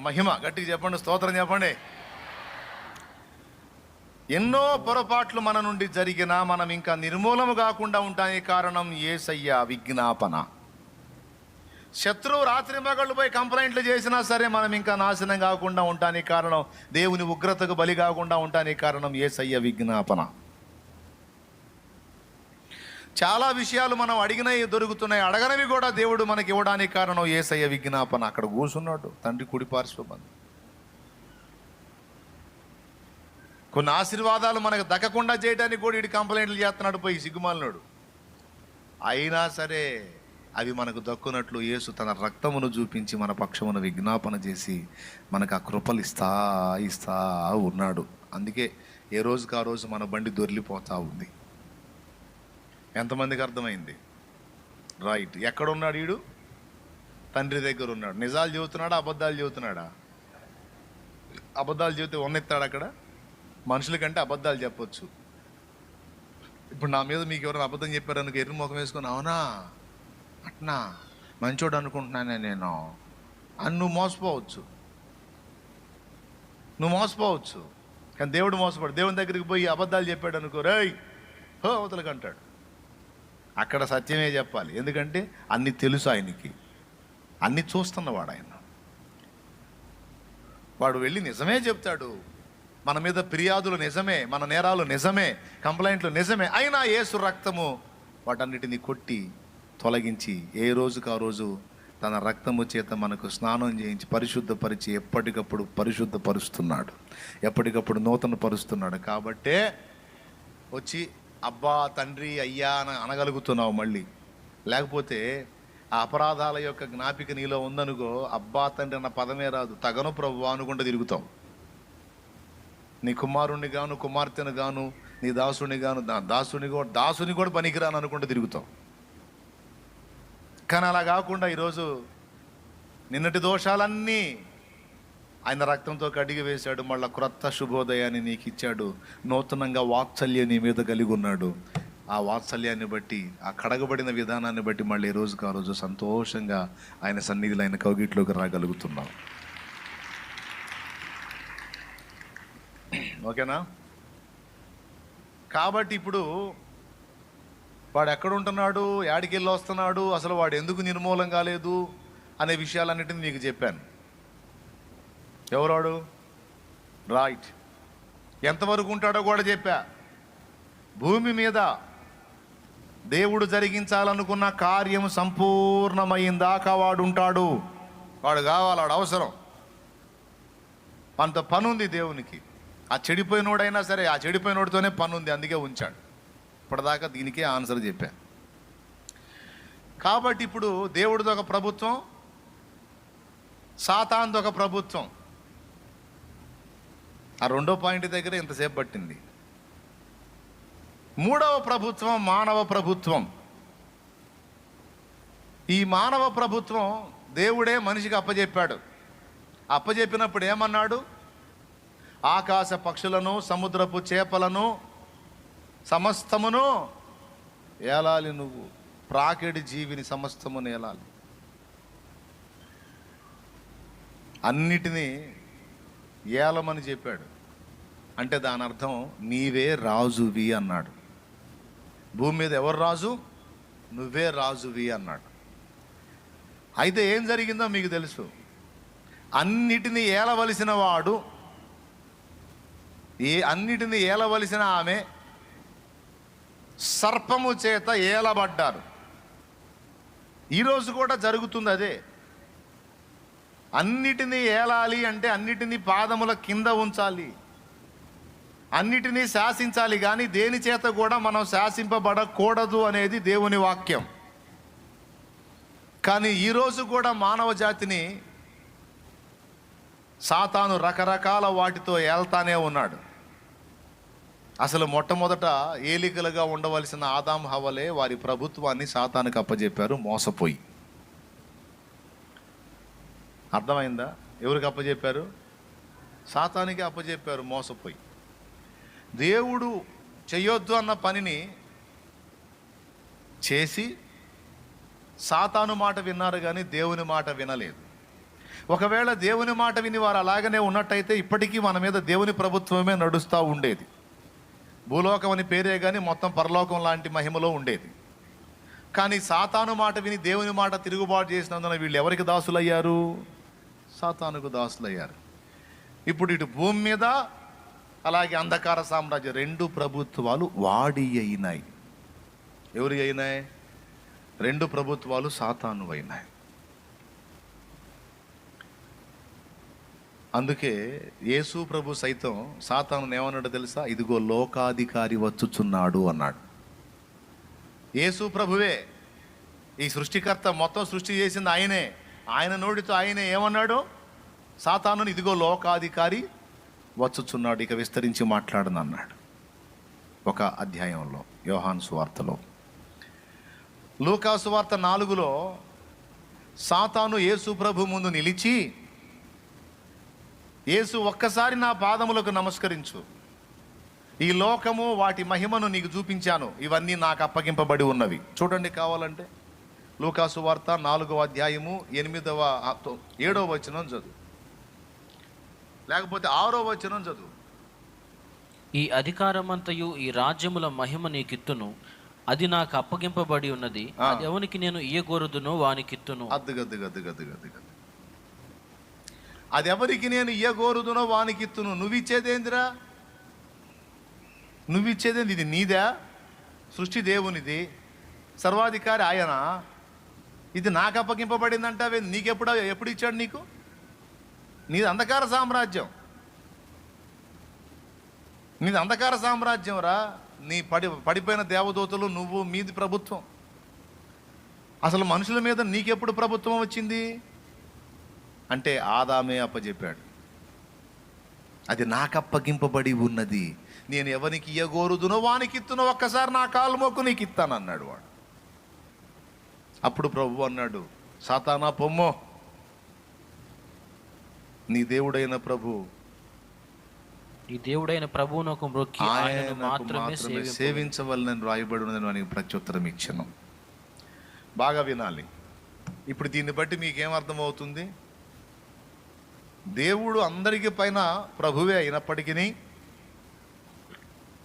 మహిమ. గట్టిగా చెప్పండి, స్తోత్రం చెప్పండి. ఎన్నో పొరపాట్లు మన నుండి జరిగినా మనం ఇంకా నిర్మూలము కాకుండా ఉంటానికి కారణం యేసయ్య విజ్ఞాపన. శత్రువు రాత్రి మగళ్ళు పోయి కంప్లైంట్లు చేసినా సరే మనం ఇంకా నాశనం కాకుండా ఉంటానికి కారణం, దేవుని ఉగ్రతకు బలి కాకుండా ఉంటానికి కారణం యేసయ్య విజ్ఞాపన. చాలా విషయాలు మనం అడిగినవి దొరుకుతున్నాయి, అడగనవి కూడా దేవుడు మనకి ఇవ్వడానికి కారణం యేసయ్య విజ్ఞాపన. అక్కడ కూర్చున్నాడు తండ్రి కుడి పార్శ్వమందు. కొన్ని ఆశీర్వాదాలు మనకు దక్కకుండా చేయడానికి కూడా ఇటు కంప్లైంట్లు చేస్తున్నాడు పోయి సిగ్గుమాలినాడు. అయినా సరే అవి మనకు దక్కునట్లు యేసు తన రక్తమును చూపించి మన పక్షమును విజ్ఞాపన చేసి మనకు ఆ కృపలు ఇస్తా ఉన్నాడు. అందుకే ఏ రోజుకి ఆ రోజు మన బండి దొర్లిపోతూ ఉంది. ఎంతమందికి అర్థమైంది? రైట్. ఎక్కడున్నాడు వీడు? తండ్రి దగ్గర ఉన్నాడు. నిజాలు చెబుతున్నాడా, అబద్ధాలు చెబుతున్నాడా? అబద్ధాలు చెబితే ఉన్నెత్తాడు అక్కడ. మనుషుల కంటే అబద్ధాలు చెప్పొచ్చు. ఇప్పుడు నా మీద మీకు ఎవరైనా అబద్ధం చెప్పారనుకో, ఎర్రి ముఖం వేసుకొని అవునా అట్నా మంచోడు అనుకుంటున్నానే నేను అని నువ్వు మోసపోవచ్చు. కానీ దేవుడు మోసపోడు. దేవుని దగ్గరికి పోయి అబద్ధాలు చెప్పాడు అనుకో, రేయ్ హో అవతలకి అంటాడు. అక్కడ సత్యమే చెప్పాలి. ఎందుకంటే అన్ని తెలుసు ఆయనకి, అన్ని చూస్తున్నవాడు ఆయన. వాడు వెళ్ళి నిజమే చెప్తాడు. మన మీద ఫిర్యాదులు నిజమే, మన నేరాలు నిజమే, కంప్లైంట్లు నిజమే. అయినా యేసు రక్తము వాటన్నిటిని కొట్టి తొలగించి ఏ రోజుకు ఆ రోజు తన రక్తము చేత మనకు స్నానం చేయించి పరిశుద్ధపరిచి ఎప్పటికప్పుడు పరిశుద్ధపరుస్తున్నాడు, ఎప్పటికప్పుడు నూతన పరుస్తున్నాడు. కాబట్టే వచ్చి అబ్బా తండ్రి అయ్యా అని అనగలుగుతున్నావు మళ్ళీ. లేకపోతే ఆ అపరాధాల యొక్క జ్ఞాపిక నీలో ఉందనుకో, అబ్బా తండ్రి అన్న పదమే రాదు. తగను ప్రభువా అనుకుంటూ తిరుగుతావు. నీ కుమారుణ్ణి గాను, కుమార్తెను గాను, నీ దాసుని గాను, దాసుని కూడా పనికిరాను అనుకుంటూ తిరుగుతావు. కానీ అలా కాకుండా ఈరోజు నిన్నటి దోషాలన్నీ ఆయన రక్తంతో కడిగి వేశాడు. మళ్ళీ క్రొత్త శుభోదయాన్ని నీకు ఇచ్చాడు. నూతనంగా వాత్సల్యం నీ మీద కలిగి ఉన్నాడు. ఆ వాత్సల్యాన్ని బట్టి, ఆ కడగబడిన విధానాన్ని బట్టి మళ్ళీ ఈ రోజుకు ఆ రోజు సంతోషంగా ఆయన సన్నిధిలో, ఆయన కౌగిట్లోకి రాగలుగుతున్నాం. ఓకేనా? కాబట్టి ఇప్పుడు వాడు ఎక్కడుంటున్నాడు, యాడికి వెళ్ళి వస్తున్నాడు, అసలు వాడు ఎందుకు నిర్మూలం కాలేదు అనే విషయాలన్నిటిని మీకు చెప్పాను. ఎవరాడు? రైట్. ఎంతవరకు ఉంటాడో కూడా చెప్పా. భూమి మీద దేవుడు జరిగించాలనుకున్న కార్యం సంపూర్ణమైందాకా వాడు ఉంటాడు. వాడు కావాలి, వాడు అవసరం. అంత పని ఉంది దేవునికి. ఆ చెడిపోయినోడైనా సరే ఆ చెడిపోయినోడితోనే పని ఉంది, అందుకే ఉంచాడు. ఇప్పటిదాకా దీనికే ఆన్సర్ చెప్పా. కాబట్టి ఇప్పుడు దేవుడిది ఒక ప్రభుత్వం, సాతానుది ఒక ప్రభుత్వం. ఆ రెండో పాయింట్ దగ్గర ఇంతసేపు పట్టింది. మూడవ ప్రభుత్వం మానవ ప్రభుత్వం. ఈ మానవ ప్రభుత్వం దేవుడే మనిషికి అప్పచెప్పాడు. అప్పచెప్పినప్పుడు ఏమన్నాడు? ఆకాశ పక్షులను, సముద్రపు చేపలను సమస్తమును ఏలాలి, నువ్వు ప్రాకెడి జీవిని సమస్తమును ఏలాలి. అన్నిటినీ ఏలమని చెప్పాడు. అంటే దాని అర్థం నీవే రాజువి అన్నాడు. భూమి మీద ఎవరు రాజు? నువ్వే రాజువి అన్నాడు. అయితే ఏం జరిగిందో మీకు తెలుసు. అన్నిటినీ ఏలవలసిన వాడు, అన్నిటినీ ఏలవలసిన ఆమె సర్పము చేత ఏలబడ్డారు. ఈరోజు కూడా జరుగుతుంది అదే. అన్నిటినీ ఏలాలి అంటే అన్నిటినీ పాదముల కింద ఉంచాలి, అన్నిటినీ శాసించాలి. కానీ దేని చేత కూడా మనం శాసింపబడకూడదు అనేది దేవుని వాక్యం. కానీ ఈరోజు కూడా మానవ జాతిని సాతాను రకరకాల వాటితో ఏల్తానే ఉన్నాడు. అసలు మొట్టమొదట ఏలికలుగా ఉండవలసిన ఆదాం హవ్వలే వారి ప్రభుత్వాన్ని సాతానుకు అప్పచెప్పారు మోసపోయి. అర్థమైందా? ఎవరికి అప్పచెప్పారు? సాతానికి అప్పచెప్పారు మోసపోయి. దేవుడు చెయ్యొద్దు అన్న పనిని చేసి సాతాను మాట విన్నారు కానీ దేవుని మాట వినలేదు. ఒకవేళ దేవుని మాట విని వారు అలాగనే ఉన్నట్టయితే ఇప్పటికీ మన మీద దేవుని ప్రభుత్వమే నడుస్తూ ఉండేది. భూలోకం అని పేరే కానీ మొత్తం పరలోకం లాంటి మహిమలో ఉండేది. కానీ సాతాను మాట విని దేవుని మాట తిరుగుబాటు చేసినందున వీళ్ళు ఎవరికి దాసులయ్యారు? సాతానుకు దాసులయ్యారు. ఇప్పుడు ఇటు భూమి మీద అలాగే అంధకార సామ్రాజ్యం, రెండు ప్రభుత్వాలు వాడి అయినాయి. ఎవరి అయినాయి? రెండు ప్రభుత్వాలు సాతాను అయినాయి. అందుకే యేసు ప్రభు సైతం సాతాను ఏమన్నాడో తెలుసా? ఇదిగో లోకాధికారి వచ్చుచున్నాడు అన్నాడు. యేసు ప్రభువే, ఈ సృష్టికర్త, మొత్తం సృష్టి చేసింది ఆయనే. ఆయన నోటితో ఆయనే ఏమన్నాడు? సాతానుని ఇదిగో లోకాధికారి వచ్చుచున్నాడు, ఇక విస్తరించి మాట్లాడను అన్నాడు. ఒక అధ్యాయంలో యోహాను సువార్తలో. లూకా సువార్త 4లో సాతాను యేసు ప్రభు ముందు నిలిచి, యేసు ఒక్కసారి నా పాదములకు నమస్కరించు, ఈ లోకము వాటి మహిమను నీకు చూపించాను, ఇవన్నీ నాకు అప్పగింపబడి ఉన్నవి. చూడండి కావాలంటే లూకా సువార్త 4వ అధ్యాయము 7వ వచనం చదువు, లేకపోతే 6వ వచనం చదువు. ఈ అధికారమంతయు ఈ రాజ్యముల మహిమ నీకిత్తును, అది నాకు అప్పగింపబడి ఉన్నది, అది ఎవనికి నేను ఇయ్యగోరుదునో వానికిత్తును. అది ఎవరికి నేను ఇయ్యగోరుదునో వానికిత్తును. నువ్విచ్చేదేందిరా? నువ్విచ్చేదేంది? ఇది నీదా? సృష్టి దేవునిది, సర్వాధికారి ఆయన. ఇది నాకు అప్పగింపబడిందంటావే, ఎప్పుడు ఇచ్చాడు నీకు? నీది అంధకార సామ్రాజ్యం, నీది అంధకార సామ్రాజ్యం రా. నీ పడిపోయిన దేవదూతలు, నువ్వు, మీది ప్రభుత్వం. అసలు మనుషుల మీద నీకెప్పుడు ప్రభుత్వం వచ్చింది అంటే ఆదామే అప్పచెప్పాడు. అది నాకు అప్పగింపబడి ఉన్నది, నేను ఎవరికి ఇయ్యగోరుదునో వానికిత్తునో, ఒక్కసారి నా కాలు మొక్కు నీకు ఇస్తాను అన్నాడు వాడు. అప్పుడు ప్రభు అన్నాడు, సాతానా పొమ్మో, నీ దేవుడైన ప్రభు, నీ దేవుడైన ప్రభువునకు మ్రొక్కి ఆయనను మాత్రమే సేవించవలనని రాయబడి ఉన్నదని వానికి ప్రత్యుత్తరం ఇచ్చాను. బాగా వినాలి. ఇప్పుడు దీన్ని బట్టి మీకేమర్థమవుతుంది? దేవుడు అందరికీ పైన ప్రభువే అయినప్పటికీ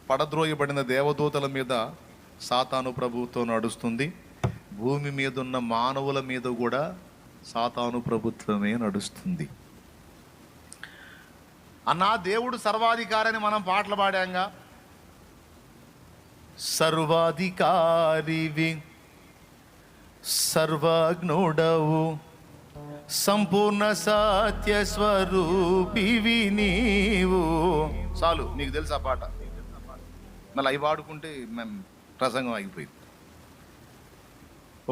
పడద్రోయబడిన దేవదూతల మీద సాతాను ప్రభుత్వం నడుస్తుంది. భూమి మీద ఉన్న మానవుల మీద కూడా సాతాను ప్రభుత్వమే నడుస్తుంది. అన్నా దేవుడు సర్వాధికారని మనం పాటలు పాడాంగా. సర్వాధికారివి, సర్వజ్ఞుడవు, సంపూర్ణ సత్య స్వరూపివి నీవు. చాలు, నీకు తెలుసు ఆ పాట. మళ్ళీ అవి వాడుకుంటే మేము ప్రసంగం ఆగిపోయింది,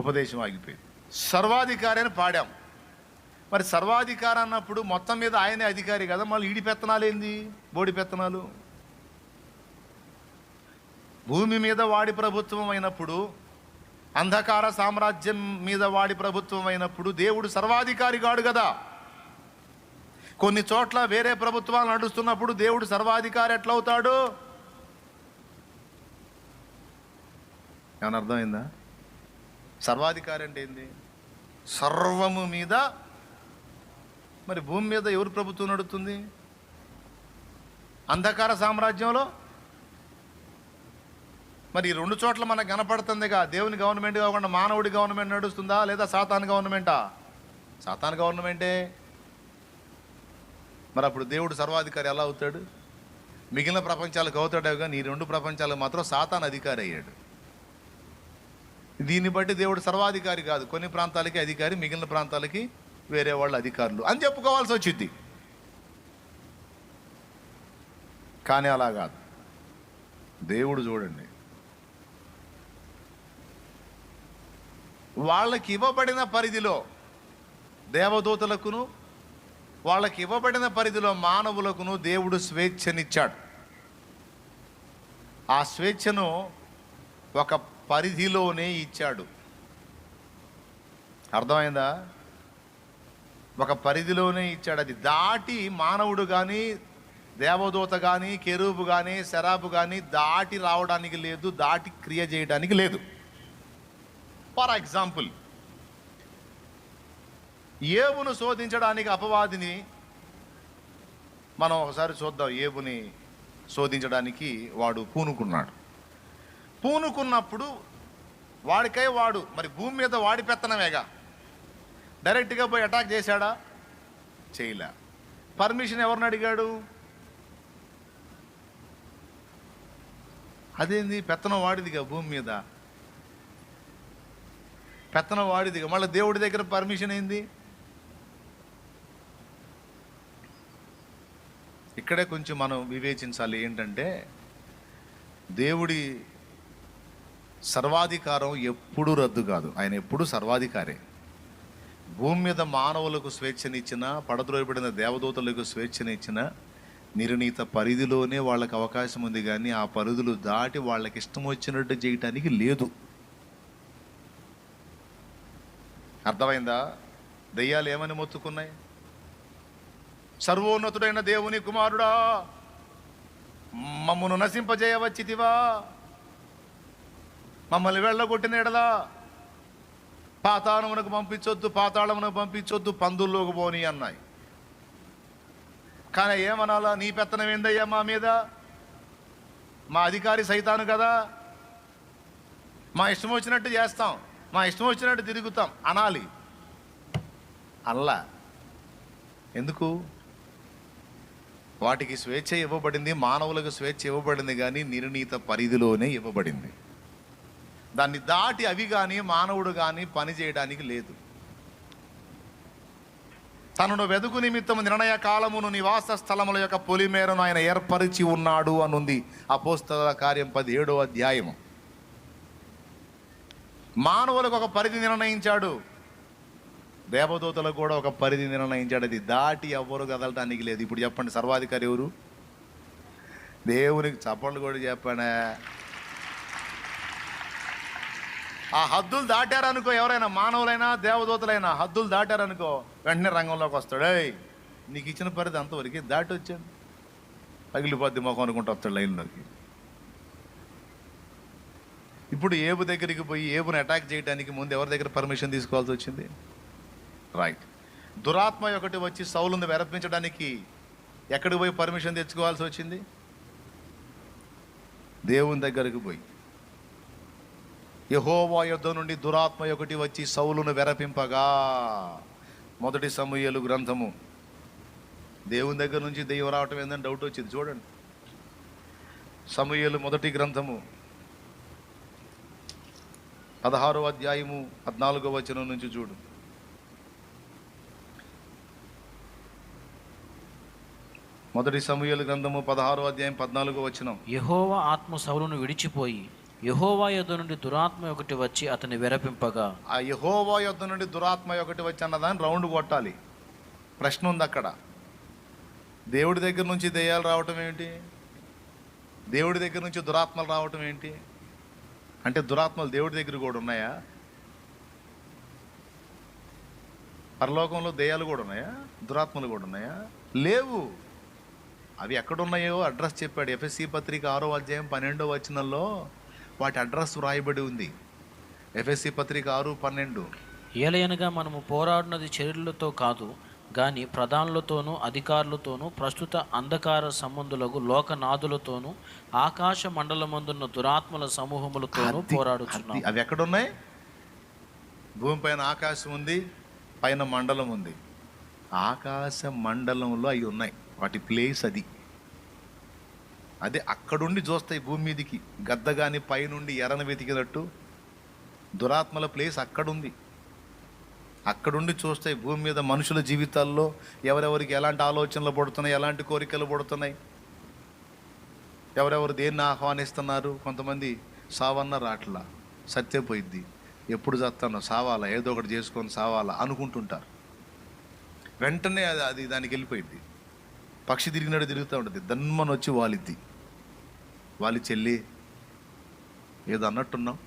ఉపదేశం ఆగిపోయింది. సర్వాధికారి అని పాడాం. మరి సర్వాధికారి అన్నప్పుడు మొత్తం మీద ఆయనే అధికారి కదా, మళ్ళీ ఈడి పెత్తనాలు ఏంది? బోడి పెత్తనాలు. భూమి మీద వాడి ప్రభుత్వం అయినప్పుడు, అంధకార సామ్రాజ్యం మీద వాడి ప్రభుత్వం అయినప్పుడు దేవుడు సర్వాధికారి కాడు కదా. కొన్ని చోట్ల వేరే ప్రభుత్వాలు నడుస్తున్నప్పుడు దేవుడు సర్వాధికారి ఎట్లా అవుతాడు? ఏమన్నా అర్థమైందా? సర్వాధికారి అంటే ఏంది? సర్వము మీద. మరి భూమి మీద ఎవరు ప్రభుత్వం నడుస్తుంది? అంధకార సామ్రాజ్యంలో. మరి ఈ రెండు చోట్ల మనకు కనపడుతుందిగా, దేవుని గవర్నమెంట్ కాకుండా మానవుడి గవర్నమెంట్ నడుస్తుందా, లేదా సాతాను గవర్నమెంటా? సాతాను గవర్నమెంటే. మరి అప్పుడు దేవుడు సర్వాధికారి ఎలా అవుతాడు? మిగిలిన ప్రపంచాలకు అవుతాడు కానీ ఈ రెండు ప్రపంచాలకు మాత్రం సాతాను అధికారి అయ్యాడు. దీన్ని బట్టి దేవుడు సర్వాధికారి కాదు, కొన్ని ప్రాంతాలకి అధికారి, మిగిలిన ప్రాంతాలకి వేరే వాళ్ళు అధికారులు అని చెప్పుకోవాల్సి వచ్చింది. కానీ అలా కాదు. దేవుడు చూడండి, వాళ్ళకి ఇవ్వబడిన పరిధిలో దేవదూతలకును, వాళ్ళకి ఇవ్వబడిన పరిధిలో మానవులకును దేవుడు స్వేచ్ఛనిచ్చాడు. ఆ స్వేచ్ఛను ఒక పరిధిలోనే ఇచ్చాడు. అర్థమైందా? ఒక పరిధిలోనే ఇచ్చాడు. అది దాటి మానవుడు కానీ, దేవదూత కానీ, కెరూబు కానీ, సెరాబు కానీ దాటి రావడానికి లేదు, దాటి క్రియ చేయడానికి లేదు. ఫర్ ఎగ్జాంపుల్, ఏబును శోధించడానికి అపవాదిని మనం ఒకసారి చూద్దాం. ఏబుని శోధించడానికి వాడు పూనుకున్నప్పుడు వాడు మరి భూమి మీద వాడి పెత్తనమేగా, డైరెక్ట్గా పోయి అటాక్ చేశాడా? చేయలే. పర్మిషన్ ఎవరిని అడిగాడు? అదేంది, పెత్తనం వాడిదిగా, భూమి మీద పెత్తనం వాడిదిగా, మళ్ళీ దేవుడి దగ్గర పర్మిషన్ ఏంది? ఇక్కడే కొంచెం మనం వివేచించాలి. ఏంటంటే దేవుడి సర్వాధికారం ఎప్పుడూ రద్దు కాదు. ఆయన ఎప్పుడూ సర్వాధికారే. భూమి మీద మానవులకు స్వేచ్ఛనిచ్చిన, పడద్రోయబడిన దేవదూతలకు స్వేచ్ఛనిచ్చిన నిర్ణీత పరిధిలోనే వాళ్ళకి అవకాశం ఉంది, కానీ ఆ పరిధులు దాటి వాళ్ళకి ఇష్టం వచ్చినట్టు చేయటానికి లేదు. అర్థమైందా? దెయ్యాలు ఏమని మొత్తుకున్నాయి? సర్వోన్నతుడైన దేవుని కుమారుడా, మమ్మను నశింపజేయవచ్చితివా? మమ్మల్ని వెళ్ళగొట్టిన ఎడలా పాతాళమునకు పంపించొద్దు, పందుల్లోకి పోని అన్నాయి. కానీ ఏమనాలా? నీ పెత్తనం ఏందయ్యా మా మీద? మా అధికారి సైతాను కదా, మా ఇష్టం వచ్చినట్టు చేస్తాం, మా ఇష్టం వచ్చినట్టు తిరుగుతాం అనాలి. అల్లా ఎందుకు? వాటికి స్వేచ్ఛ ఇవ్వబడింది, మానవులకు స్వేచ్ఛ ఇవ్వబడింది, కానీ నిర్ణీత పరిధిలోనే ఇవ్వబడింది. దాన్ని దాటి అవి కానీ మానవుడు కానీ పని చేయడానికి లేదు. తనను వెదుకు నిమిత్తం నిర్ణయ కాలమును నివాస స్థలముల యొక్క పొలిమేరను ఆయన ఏర్పరిచి ఉన్నాడు అనుంది అపోస్తలుల కార్యం 17వ అధ్యాయము. మానవులకు ఒక పరిధి నిర్ణయించాడు, దేవదూతలకు కూడా ఒక పరిధి నిర్ణయించాడు. అది దాటి ఎవ్వరు కదలటానికి లేదు. ఇప్పుడు చెప్పండి, సర్వాధికారి ఎవరు? దేవునికి చప్పట్లు కూడా చెప్పానే. ఆ హద్దులు దాటారనుకో, ఎవరైనా మానవులైనా దేవదూతలైనా హద్దులు దాటారనుకో, వెంటనే రంగంలోకి వస్తాడు. నీకు ఇచ్చిన పరిధి అంతవరకు దాటి వచ్చాను, పగిలిపోద్ది మొఖం అనుకుంటూ వస్తాడు లైన్లోకి. ఇప్పుడు ఏబు దగ్గరికి పోయి ఏబుని అటాక్ చేయడానికి ముందు ఎవరి దగ్గర పర్మిషన్ తీసుకోవాల్సి వచ్చింది? రైట్. దురాత్మ ఒకటి వచ్చి సౌలును వెరపించడానికి ఎక్కడికి పోయి పర్మిషన్ తెచ్చుకోవాల్సి వచ్చింది? దేవుని దగ్గరికి పోయి. యెహోవా యొద్ద నుండి దురాత్మ ఒకటి వచ్చి సౌలును వెరపింపగా, 1 సమూయేలు గ్రంథము. దేవుని దగ్గర నుంచి దెయ్యం రావటం ఏందని డౌట్ వచ్చింది. చూడండి, సమూయేలు 1 గ్రంథము 16వ అధ్యాయము 14వ వచనం నుంచి చూడు. మొదటి సమూయేలు గ్రంథము 16వ అధ్యాయం 14వ వచనం. యెహోవా ఆత్మ సౌలును విడిచిపోయి యెహోవా యొద్ద నుండి దురాత్మ ఒకటి వచ్చి అతన్ని వెరపింపగా. ఆ యెహోవా యొద్ద నుండి దురాత్మ ఒకటి వచ్చి అన్నదాన్ని రౌండ్ కొట్టాలి. ప్రశ్న ఉంది అక్కడ. దేవుడి దగ్గర నుంచి దెయ్యాలు రావటం ఏంటి? దేవుడి దగ్గర నుంచి దురాత్మలు రావటం ఏంటి? అంటే దురాత్మలు దేవుడి దగ్గర కూడా ఉన్నాయా? పరలోకంలో దెయ్యాలు కూడా ఉన్నాయా? దురాత్మలు కూడా ఉన్నాయా? లేవు. అవి ఎక్కడున్నాయో అడ్రస్ చెప్పాడు. ఎఫెసీ పత్రిక 6వ అధ్యాయం 12వ వచనంలో వాటి అడ్రస్ వ్రాయబడి ఉంది. ఎఫెసీ పత్రిక 6:12. ఏలయనగా మనము పోరాడినది శరీరులతో కాదు గాని ప్రధానులతోనూ అధికారులతోనూ ప్రస్తుత అంధకార సంబంధులకు లోకనాథులతోనూ ఆకాశ మండలమందున్న దురాత్మల సమూహములతోనూ పోరాడుచున్నాం. అవి ఎక్కడున్నాయి? భూమి పైన ఆకాశం ఉంది, పైన మండలం ఉంది. ఆకాశ మండలంలో అవి ఉన్నాయి. వాటి ప్లేస్ అది. అదే అక్కడుండి చూస్తాయి భూమి మీదికి. గద్దగాని పైనుండి ఎర్రను వెతికినట్టు దురాత్మల ప్లేస్ అక్కడుంది. అక్కడుండి చూస్తాయి భూమి మీద మనుషుల జీవితాల్లో ఎవరెవరికి ఎలాంటి ఆలోచనలు పడుతున్నాయి, ఎలాంటి కోరికలు పడుతున్నాయి, ఎవరెవరు దేన్ని ఆహ్వానిస్తున్నారు. కొంతమంది సావన్న రాట్లా, సత్యపోయిద్ది, ఎప్పుడు చస్తానో సావాలా, ఏదో ఒకటి చేసుకొని సావాలా అనుకుంటుంటారు. వెంటనే అది దానికి వెళ్ళిపోయింది. పక్షి తిరిగినట్టు తిరుగుతూ ఉంటుంది. దన్మని వచ్చి వాలిద్ది. వాలి చెల్లి ఏదో అన్నట్టున్నావు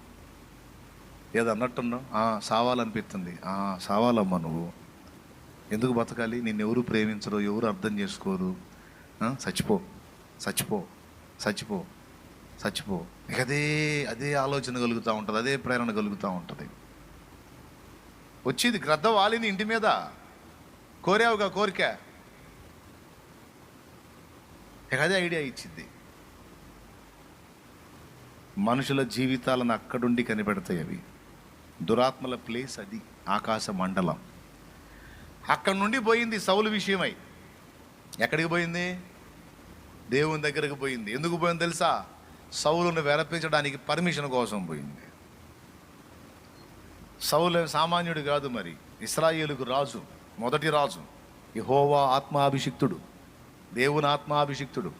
సావాలనిపిస్తుంది. సావాలమ్మా, నువ్వు ఎందుకు బతకాలి? నిన్నెవరు ప్రేమించరు, ఎవరు అర్థం చేసుకోరు. చచ్చిపో. ఇక అదే ఆలోచన కలుగుతూ ఉంటుంది, అదే ప్రేరణ కలుగుతూ ఉంటుంది. వచ్చేది గ్రద్ద వాలిని ఇంటి మీద కోరావుగా కోరిక, ఇక అదే ఐడియా ఇచ్చింది. మనుషుల జీవితాలను అక్కడుండి కనిపెడతాయి అవి. దురాత్మల ప్లేస్ అది, ఆకాశ మండలం. అక్కడి నుండి పోయింది సౌలు విషయమై. ఎక్కడికి పోయింది? దేవుని దగ్గరకు పోయింది. ఎందుకు పోయింది తెలుసా? సౌలును వెరపించడానికి పర్మిషన్ కోసం పోయింది. సౌలు సామాన్యుడు కాదు, మరి ఇశ్రాయేలుకు రాజు, మొదటి రాజు, యెహోవా ఆత్మాభిషిక్తుడు, దేవుని ఆత్మాభిషిక్తుడు.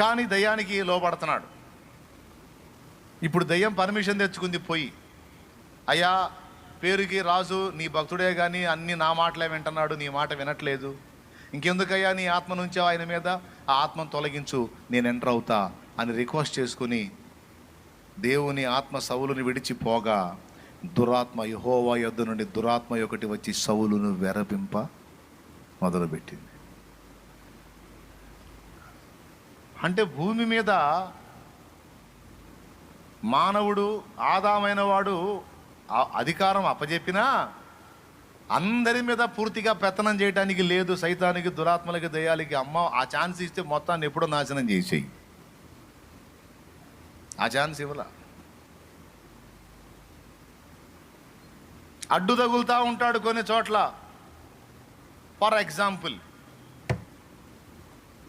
కానీ దయ్యానికి లోపడుతున్నాడు. ఇప్పుడు దయ్యం పర్మిషన్ తెచ్చుకుంది పోయి, అయ్యా పేరుకి రాజు, నీ భక్తుడే కానీ అన్ని నా మాటలే వింటున్నాడు, నీ మాట వినట్లేదు, ఇంకెందుకయ్యా నీ ఆత్మ నుంచి ఆయన మీద, ఆ ఆత్మను తొలగించు, నేను ఎంటర్ అవుతా అని రిక్వెస్ట్ చేసుకుని దేవుని ఆత్మ సౌలుని విడిచిపోగా దురాత్మ, యెహోవా యొద్ద నుండి దురాత్మ ఒకటి వచ్చి సౌలును వెరపింప మొదలుపెట్టింది. అంటే భూమి మీద మానవుడు, ఆదామైన వాడు అధికారం అప్పజెప్పినా అందరి మీద పూర్తిగా పెత్తనం చేయడానికి లేదు. సైతానికి, దురాత్మలకి, దయ్యాలకి అమ్మ ఆ ఛాన్స్ ఇస్తే మొత్తాన్ని ఎప్పుడో నాశనం చేసేయి. ఆ ఛాన్స్ ఇవ్వలా. అడ్డు తగులుతూ ఉంటాడు కొన్ని చోట్ల. ఫర్ ఎగ్జాంపుల్,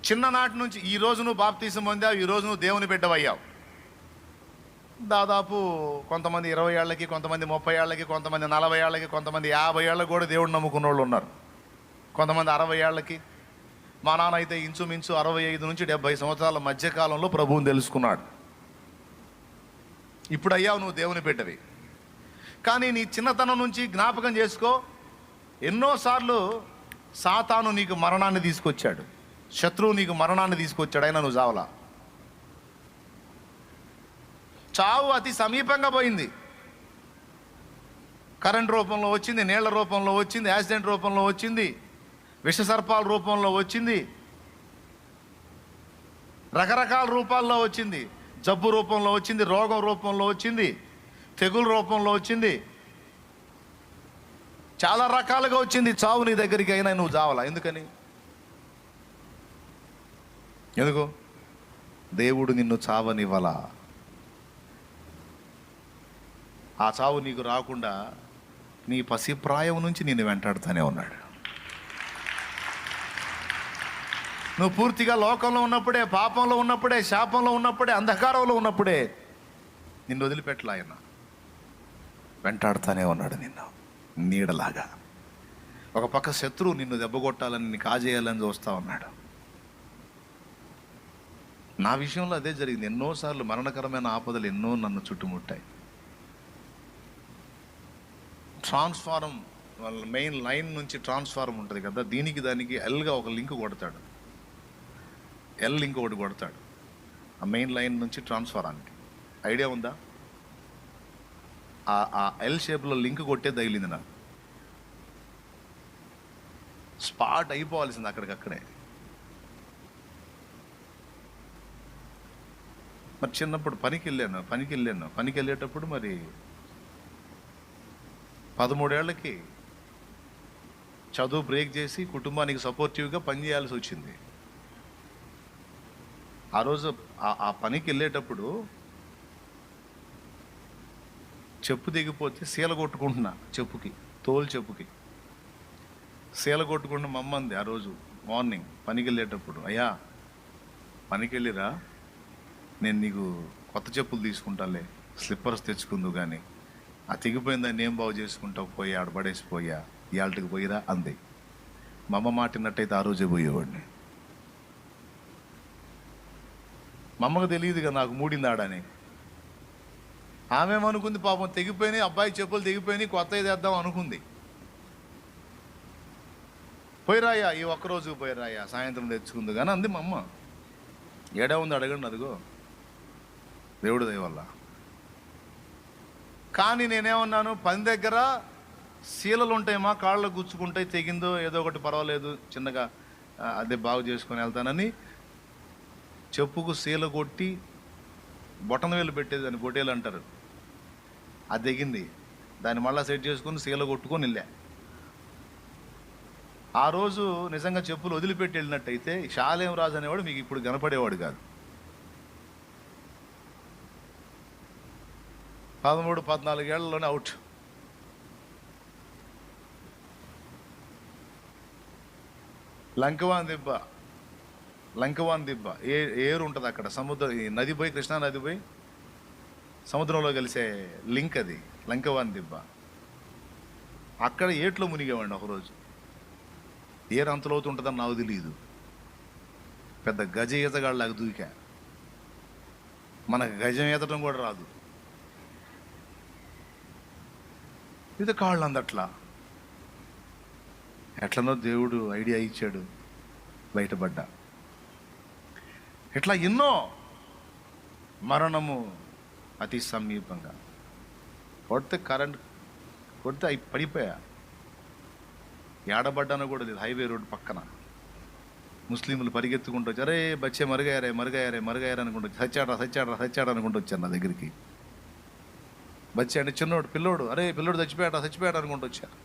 చిన్ననాటి నుంచి ఈరోజు నువ్వు బాప్తీసం పొందావు, ఈరోజు నువ్వు దేవుని బిడ్డవయ్యావు. దాదాపు కొంతమంది 20 ఏళ్ళకి, కొంతమంది 30 ఏళ్ళకి, కొంతమంది 40 ఏళ్ళకి, కొంతమంది 50 ఏళ్ళకి కూడా దేవుడు నమ్ముకున్న వాళ్ళు ఉన్నారు. కొంతమంది 60 ఏళ్ళకి. మా నాన్న అయితే ఇంచుమించు 65 నుంచి 70 సంవత్సరాల మధ్యకాలంలో ప్రభువుని తెలుసుకున్నాడు. ఇప్పుడు అయ్యావు నువ్వు దేవుని బిడ్డవి. కానీ నీ చిన్నతనం నుంచి జ్ఞాపకం చేసుకో, ఎన్నోసార్లు సాతాను నీకు మరణాన్ని తీసుకొచ్చాడు, శత్రువు నీకు మరణాన్ని తీసుకొచ్చాడు, అయినా నువ్వు చావలా. చావు అతి సమీపంగా పోయింది. కరెంట్ రూపంలో వచ్చింది, నీళ్ల రూపంలో వచ్చింది, యాక్సిడెంట్ రూపంలో వచ్చింది, విషసర్పాల రూపంలో వచ్చింది, రకరకాల రూపాల్లో వచ్చింది, జబ్బు రూపంలో వచ్చింది, రోగం రూపంలో వచ్చింది, తెగులు రూపంలో వచ్చింది, చాలా రకాలుగా వచ్చింది చావు నీ దగ్గరికి. అయినా నువ్వు చావలా. ఎందుకని? ఎందుకు? దేవుడు నిన్ను చావనివ్వలా. ఆ చావు నీకు రాకుండా నీ పసిప్రాయం నుంచి నిన్ను వెంటాడుతూనే ఉన్నాడు. నువ్వు పూర్తిగా లోకంలో ఉన్నప్పుడే, పాపంలో ఉన్నప్పుడే, శాపంలో ఉన్నప్పుడే, అంధకారంలో ఉన్నప్పుడే నిన్ను వదిలిపెట్టలా. ఆయన వెంటాడుతూనే ఉన్నాడు నిన్ను నీడలాగా. ఒక పక్క శత్రువు నిన్ను దెబ్బగొట్టాలని, నిన్ను కాజేయాలని చూస్తూ ఉన్నాడు. నా విషయంలో అదే జరిగింది. ఎన్నోసార్లు మరణకరమైన ఆపదలు ఎన్నో నన్ను చుట్టుముట్టాయి. ట్రాన్స్ఫారం, వాళ్ళ మెయిన్ లైన్ నుంచి ట్రాన్స్ఫారం ఉంటుంది కదా, దీనికి దానికి ఎల్గా ఒక లింక్ కొడతాడు, ఎల్ లింక్ ఒకటి కొడతాడు ఆ మెయిన్ లైన్ నుంచి ట్రాన్స్ఫారానికి. ఐడియా ఉందా? ఆ ఎల్ షేప్లో లింక్ కొట్టే తగిలింది నాకు. స్పాట్ అయిపోవాల్సింది అక్కడికక్కడే. మరి చిన్నప్పుడు పనికి వెళ్ళేటప్పుడు మరి 13 ఏళ్ళకి చదువు బ్రేక్ చేసి కుటుంబానికి సపోర్టివ్గా పనిచేయాల్సి వచ్చింది. ఆ రోజు ఆ పనికి వెళ్ళేటప్పుడు చెప్పు దిగిపోతే సీల కొట్టుకుంటున్నా, చెప్పుకి, తోలు చెప్పుకి సీల కొట్టుకుంటున్న మా అమ్మ అంది ఆ రోజు మార్నింగ్ పనికి వెళ్ళేటప్పుడు, అయ్యా పనికి వెళ్ళిరా, నేను నీకు కొత్త చెప్పులు తీసుకుంటాలే, స్లిప్పర్స్ తెచ్చుకుందు, కానీ ఆ తెగిపోయిన దాన్ని ఏం బాగు చేసుకుంటావు, పోయి ఆడబడేసిపోయా, ఇవాళకి పోయిరా అంది. మా అమ్మ మాటినట్టయితే ఆ రోజే పోయేవాడిని. మా అమ్మకు తెలియదుగా నాకు మూడింది ఆడని. ఆమెమనుకుంది పాపం తెగిపోయినాయి, అబ్బాయి చెప్పులు తెగిపోయినాయి, కొత్త వేద్దాం అనుకుంది. పోయిరాయా, ఈ ఒక్కరోజు పోయిరాయా, సాయంత్రం తెచ్చుకుంది కానీ అంది మా అమ్మ. ఏడా ఉంది అడగండి, అదిగో దేవుడి దయ వల్ల. కానీ నేనేమన్నాను, పని దగ్గర శీలలు ఉంటాయమ్మా, కాళ్ళకు గుచ్చుకుంటాయి, తెగిందో ఏదో ఒకటి పర్వాలేదు, చిన్నగా అదే బాగు చేసుకొని వెళ్తానని చెప్పుకు శీల కొట్టి బొటన వేలు పెట్టేది, దాన్ని గొడ్డేలు అంటారు, అది తెగింది. దాన్ని మళ్ళీ సెట్ చేసుకుని శీల కొట్టుకొని వెళ్ళా. ఆ రోజు నిజంగా చెప్పులు వదిలిపెట్టి వెళ్ళినట్టయితే షాలేం రాజు అనేవాడు మీకు ఇప్పుడు కనపడేవాడు కాదు. 13-14 ఏళ్లలోనే అవుట్. లంకవాన్ దిబ్బ ఏరు ఉంటుంది అక్కడ, ఈ నది పోయి, కృష్ణా నది పోయి సముద్రంలో కలిసే లింక్ అది, లంకవాన్ దిబ్బ. అక్కడ ఏట్లో మునిగేవాడిని ఒకరోజు. ఏరు అంతలోతుంటుందని నాకు తెలియదు. పెద్ద గజ ఈతగాళ్ళలాగా దూకా. మనకు గజం ఈతడం కూడా రాదు. ఇది కాళ్ళు అందట్లా. ఎట్లనో దేవుడు ఐడియా ఇచ్చాడు, బయటపడ్డా. ఇట్లా ఎన్నో, మరణము అతి సమీపంగా. కరెంట్ కొడితే అవి పడిపోయా. ఏడబడ్డానో కూడా లేదు. హైవే రోడ్ పక్కన ముస్లింలు పరిగెత్తుకుంటూ వచ్చి, అరే బచ్చే మరుగయ్యారే అనుకుంటూ, సచ్చాడా అనుకుంటూ వచ్చారు నా దగ్గరికి. బచ్చే అంటే చిన్నోడు, పిల్లోడు, అరే పిల్లోడు చచ్చిపోయాడు అనుకుంటూ వచ్చారు.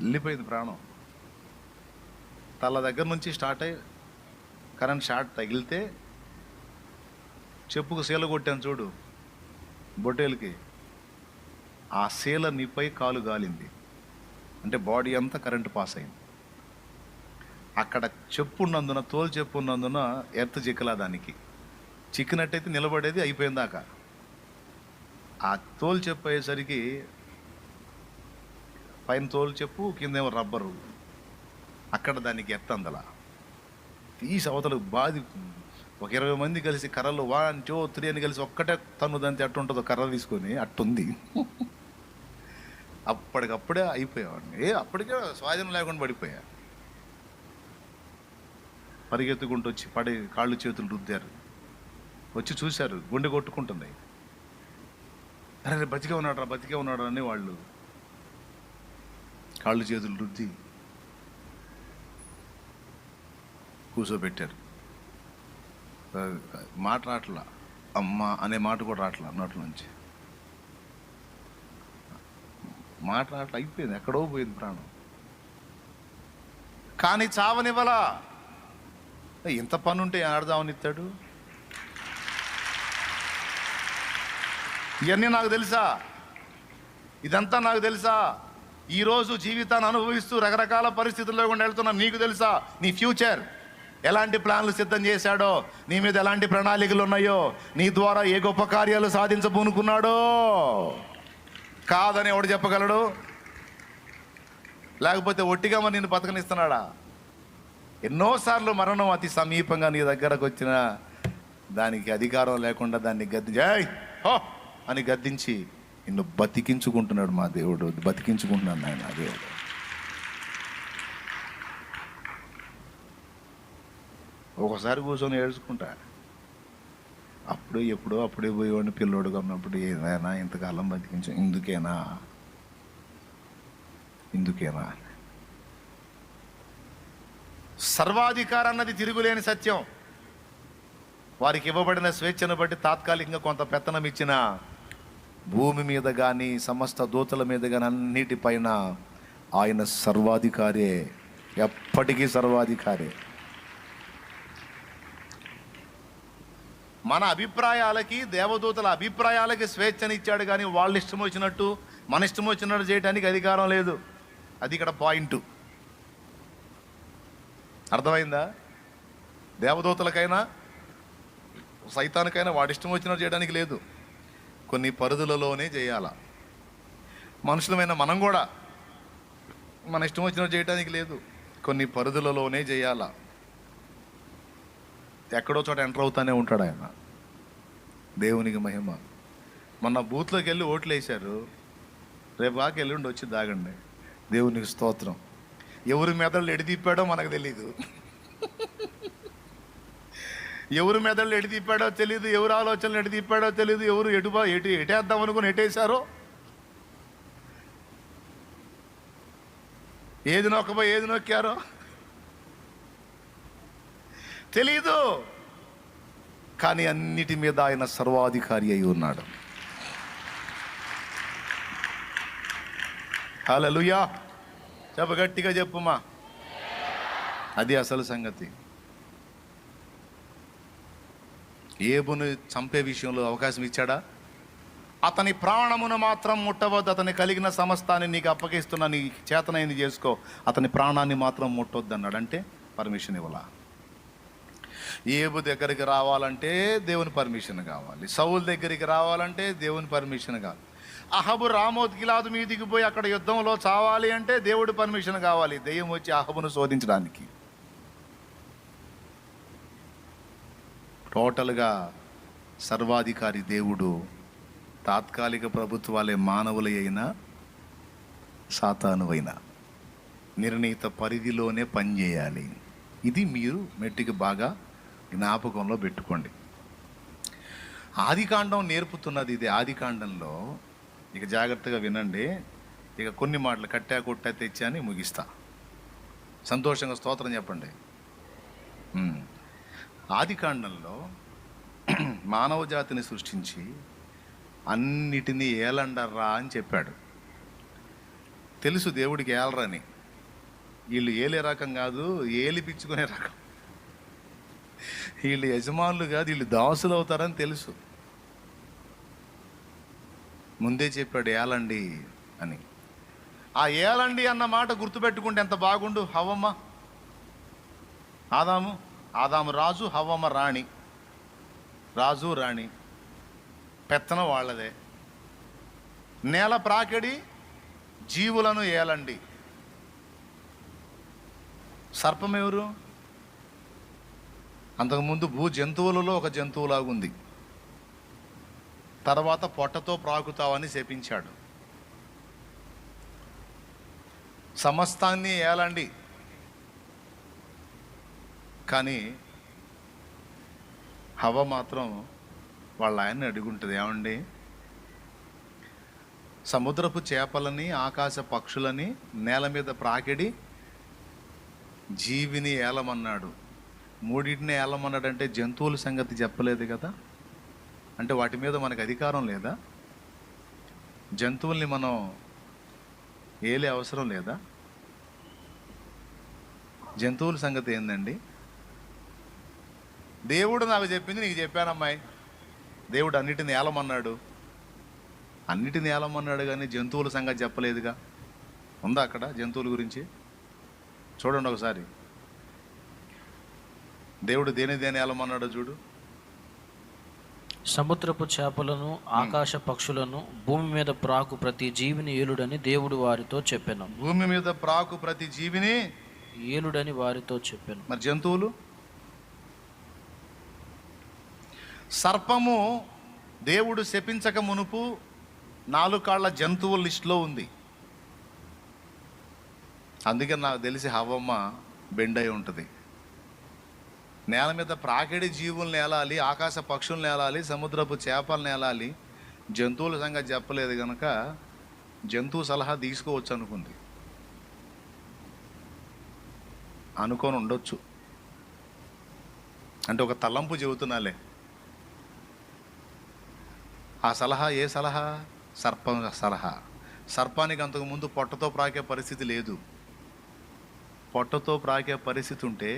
వెళ్ళిపోయింది ప్రాణం. తల దగ్గర నుంచి స్టార్ట్ అయ్యి కరెంట్ షార్ట్ తగిలితే చెప్పుకు సీల కొట్టాను చూడు, బొట్టేలకి, ఆ సీల నీపై కాలు గాలింది. అంటే బాడీ అంతా కరెంటు పాస్ అయింది. అక్కడ చెప్పు ఉన్నందున, తోలు చెప్పు ఉన్నందున ఎర్త్ చిక్కలా. దానికి చిక్కినట్టయితే నిలబడేది అయిపోయిందాక. ఆ తోలు చెప్పు అయ్యేసరికి పైన తోలు చెప్పు, కిందేమో రబ్బరు. అక్కడ దానికి ఎత్తందల తీసి అవతలకు బాది. ఒక 20 మంది కలిసి కర్రలు 1, 2, 3 అని కలిసి ఒక్కటే తన్నుదంతే అట్టు ఉంటుందో కర్ర తీసుకొని అట్టుంది. అప్పటికప్పుడే అయిపోయావాడిని. అప్పటికే స్వాధీనం లేకుండా పడిపోయా. పరిగెత్తుకుంటూ వచ్చి కాళ్ళు చేతులు రుద్దారు. వచ్చి చూశారు, గుండె కొట్టుకుంటుంది. అరే బతికే ఉన్నాడు అని వాళ్ళు కాళ్ళు చేతులు రుద్ది కూర్చోబెట్టారు. మాట రాట్లా, అమ్మ అనే మాట కూడా రాట్లా నోట్ల నుంచి. మాట రాట్లా, అయిపోయింది, ఎక్కడో పోయింది ప్రాణం. కానీ చావనివ్వలా. ఇంత పని ఉంటే ఆడదామనిస్తాడు. ఇవన్నీ నాకు తెలుసా, ఇదంతా నాకు తెలుసా. ఈరోజు జీవితాన్ని అనుభవిస్తూ రకరకాల పరిస్థితుల్లో కూడా వెళ్తున్నా. నీకు తెలుసా నీ ఫ్యూచర్ ఎలాంటి ప్లాన్లు సిద్ధం చేశాడో, నీ మీద ఎలాంటి ప్రణాళికలు ఉన్నాయో, నీ ద్వారా ఏ గొప్ప కార్యాలు సాధించబోనుకున్నాడో. కాదని ఎవడు చెప్పగలడు? లేకపోతే ఒట్టిగా మరి నిన్ను బతకనిస్తున్నాడా? ఎన్నోసార్లు మరణం అతి సమీపంగా నీ దగ్గరకు వచ్చిన దానికి అధికారం లేకుండా దాన్ని జై హో అని గద్దించి నిన్ను బతికించుకుంటున్నాడు మా దేవుడు. బతికించుకుంటున్నాడు ఆయన దేవుడు. ఒకసారి కూర్చొని ఏడ్చుకుంటా. అప్పుడే పోయేవాడిని పిల్లోడుగా ఉన్నప్పుడు. ఏదైనా ఇంతకాలం బతికించు, ఇందుకేనా? సర్వాధికారం అన్నది తిరుగులేని సత్యం. వారికి ఇవ్వబడిన స్వేచ్ఛను బట్టి తాత్కాలికంగా కొంత పెత్తనం ఇచ్చిన భూమి మీద కానీ సమస్త దూతల మీద కానీ అన్నిటిపైన ఆయన సర్వాధికారే, ఎప్పటికీ సర్వాధికారే. మన అభిప్రాయాలకి, దేవదూతల అభిప్రాయాలకి స్వేచ్ఛనిచ్చాడు కానీ వాళ్ళ ఇష్టం వచ్చినట్టు, మన ఇష్టం వచ్చినట్టు చేయడానికి అధికారం లేదు. అది ఇక్కడ పాయింట్. అర్థమైందా? దేవదూతలకైనా సైతానికైనా వాడి ఇష్టం వచ్చినట్టు చేయడానికి లేదు. కొన్ని పరిధులలోనే చేయాల. మనుషులమైన మనం కూడా మన ఇష్టం వచ్చినట్టు చేయడానికి లేదు, కొన్ని పరిధులలోనే చేయాల. ఎక్కడో చోట ఎంటర్ అవుతానే ఉంటాడు ఆయన. దేవునికి మహిమ. మొన్న బూత్లోకి వెళ్ళి ఓట్లు వేశారు. రేపు ఆకి ఎల్లుండి వచ్చి దాగండి. దేవునికి స్తోత్రం. ఎవరి మెదళ్ళు ఎడితిప్పాడో మనకు తెలీదు. ఎవరి మెదళ్ళు ఎడితిప్పాడో తెలీదు, ఎవరు ఆలోచనలు ఎడితిప్పాడో తెలీదు, ఎవరు ఎటేద్దాం అనుకుని ఎటేశారో, ఏది నొక్కారో తెలీదు. కానీ అన్నిటి మీద ఆయన సర్వాధికారి అయి ఉన్నాడు. హల్లెలూయా. చెప్పు, గట్టిగా చెప్పుమా. అది అసలు సంగతి. ఏబును చంపే విషయంలో అవకాశం ఇచ్చాడా? అతని ప్రాణమును మాత్రం ముట్టవద్దు, అతని కలిగిన సమస్తాన్ని నీకు అప్పగిస్తున్నా, నీ చేతనైంది చేసుకో, అతని ప్రాణాన్ని మాత్రం ముట్టొద్దు అన్నాడు. అంటే పర్మిషన్ ఇవ్వాల. ఏబు దగ్గరికి రావాలంటే దేవుని పర్మిషన్ కావాలి, సౌలు దగ్గరికి రావాలంటే దేవుని పర్మిషన్ కావాలి, అహబు రామోత్ గిలాదు మీదికి పోయి అక్కడ యుద్ధంలో చావాలి అంటే దేవుడి పర్మిషన్ కావాలి, దెయ్యం వచ్చి అహబును శోధించడానికి. టోటల్గా సర్వాధికారి దేవుడు తాత్కాలిక ప్రభుత్వాలే మానవులై అయినా సాతానువైనా నిర్ణీత పరిధిలోనే పనిచేయాలి. ఇది మీరు మెట్టికి బాగా జ్ఞాపకంలో పెట్టుకోండి. ఆదికాండం నేర్పుతున్నది ఇది. ఆదికాండంలో ఇక జాగ్రత్తగా వినండి. ఇక కొన్ని మాటలు కట్టా కొట్టా తెచ్చా అని ముగిస్తా. సంతోషంగా స్తోత్రం చెప్పండి. ఆదికాండంలో మానవ జాతిని సృష్టించి అన్నిటినీ ఏలండర్రా అని చెప్పాడు. తెలుసు దేవుడికి ఏలరని. వీళ్ళు ఏలే రకం కాదు, ఏలిపించుకునే రకం. వీళ్ళు యజమానులు కాదు, వీళ్ళు దాసులు అవుతారని తెలుసు. ముందే చెప్పాడు ఏలండి అని. ఆ ఏలండి అన్న మాట గుర్తుపెట్టుకుంటే ఎంత బాగుండు. హవ్వమ్మ ఆదాము రాజు, హవ్వమ్మ రాణి. రాజు రాణి పెత్తనం వాళ్ళదే. నేల ప్రాకెడి, జీవులను ఏలండి. సర్పం ఎవరు? అంతకుముందు భూ జంతువులలో ఒక జంతువులాగుంది. తర్వాత పొట్టతో ప్రాకుతావని శపించాడు. సమస్తాన్ని ఏలండి. కానీ హవ్వ మాత్రం వాళ్ళ ఆయన్ని అడుగుంటుంది, ఏమండి సముద్రపు చేపలని, ఆకాశ పక్షులని, నేల మీద ప్రాకిడి జీవిని ఏలమన్నాడు. మూడింటిని ఏలమన్నాడంటే జంతువుల సంగతి చెప్పలేదు కదా. అంటే వాటి మీద మనకు అధికారం లేదా? జంతువుల్ని మనం ఏలే అవసరం లేదా? జంతువుల సంగతి ఏందండి? దేవుడు నాకు చెప్పింది నీకు చెప్పానమ్మాయి. దేవుడు అన్నిటిని ఏలమన్నాడు. అన్నిటిని ఏలమన్నాడు కానీ జంతువుల సంగతి చెప్పలేదుగా. ఉందా అక్కడ జంతువుల గురించి? చూడండి ఒకసారి. దేవుడు దేని ఏలమన్నాడో చూడు. సముద్రపు చేపలను, ఆకాశ పక్షులను, భూమి మీద ప్రాకు ప్రతి జీవిని ఏలుడని దేవుడు వారితో చెప్పాను. భూమి మీద ప్రాకు ప్రతి జీవిని ఏలుడని వారితో చెప్పాను. మరి జంతువులు? సర్పము దేవుడు శపించక మునుపు 4 కాళ్ళ జంతువుల లిస్టులో ఉంది. అందుకే నాకు తెలిసి హవ్వమ్మ బెండై ఉంటుంది. నేల మీద ప్రాకిడి జీవుల్ని ఏలాలి, ఆకాశ పక్షుల్ని ఏలాలి, సముద్రపు చేపలను ఏలాలి. జంతువుల సంగతి చెప్పలేదు కనుక జంతువు సలహా తీసుకోవచ్చు అనుకుంది. అనుకొని ఉండొచ్చు. అంటే ఒక తలంపు చెబుతున్నాలే. ఆ సలహా ఏ సలహా? సర్పం సలహా. సర్పానికి అంతకుముందు పొట్టతో ప్రాకే పరిస్థితి లేదు. పొట్టతో ప్రాకే పరిస్థితి ఉంటే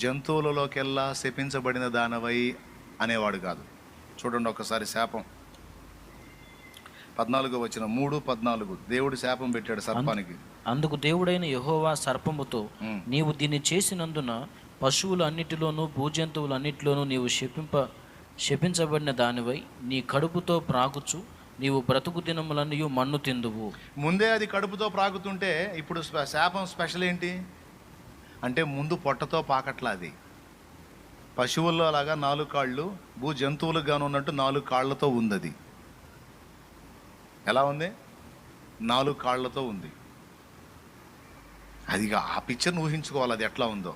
జంతువులలోకెల్లా శపించబడిన దానవై అనేవాడు కాదు. చూడండి ఒకసారి శాపం 14 వచ్చిన 3:14 దేవుడు శాపం పెట్టాడు సర్పానికి. అందుకు దేవుడైన యెహోవా సర్పముతో, నీవు దీన్ని చేసినందున పశువులు అన్నిటిలోనూ, భూజంతువులు అన్నిటిలోనూ నీవు శపించబడిన దానివై నీ కడుపుతో ప్రాగుచు నీవు బ్రతుకు దినములన్నీ మన్ను తిందువు. ముందే అది కడుపుతో ప్రాగుతుంటే ఇప్పుడు శాపం స్పెషల్ ఏంటి అంటే ముందు పొట్టతో పాకట్లా. అది పశువుల్లో అలాగా 4 కాళ్ళు, భూ జంతువులకు గాను ఉన్నట్టు 4 కాళ్ళతో ఉంది. అది ఎలా ఉంది? 4 కాళ్ళతో ఉంది. అదిగా ఆ పిక్చర్ని ఊహించుకోవాలి, అది ఎట్లా ఉందో.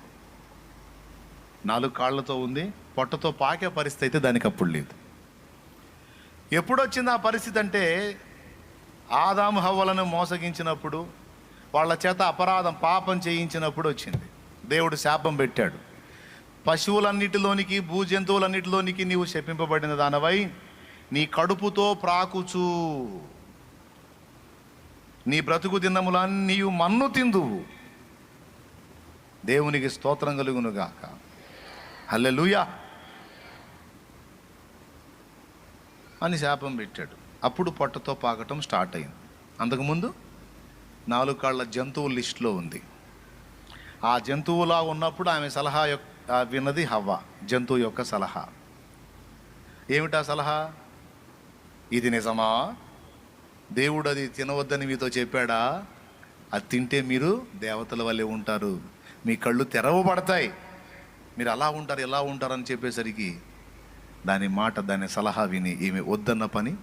4 కాళ్ళతో ఉంది, పొట్టతో పాకే పరిస్థితి అయితే దానికి అప్పుడు లేదు. ఎప్పుడు వచ్చింది ఆ పరిస్థితి అంటే ఆదాము హవ్వలను మోసగించినప్పుడు, వాళ్ళ చేత అపరాధం పాపం చేయించినప్పుడు వచ్చింది. దేవుడు శాపం పెట్టాడు. పశువులన్నిటిలోనికి, భూజంతువులన్నిటిలోనికి నీవు శపింపబడిన దానవై నీ కడుపుతో ప్రాకుచు. నీ బ్రతుకు దినములన్నీ మన్ను తిందువు. దేవునికి స్తోత్రం కలుగునుగాక. హల్లెలూయా అని శాపం పెట్టాడు. అప్పుడు పొట్టతో పాకటం స్టార్ట్ అయింది. అంతకుముందు 4 కాళ్ళ జంతువు లిస్టులో ఉంది. ఆ జంతువులా ఉన్నప్పుడు ఆమె సలహా విన్నది హవ్వ, జంతువు యొక్క సలహా. ఏమిటా సలహా? ఇది నిజమా? దేవుడు అది తినవద్దని మీతో చెప్పాడా? అది తింటే మీరు దేవతల వల్లే ఉంటారు, మీ కళ్ళు తెరవబడతాయి, మీరు అలా ఉంటారు ఎలా ఉంటారని చెప్పేసరికి దాని సలహా విని ఈమె వద్దన్న పని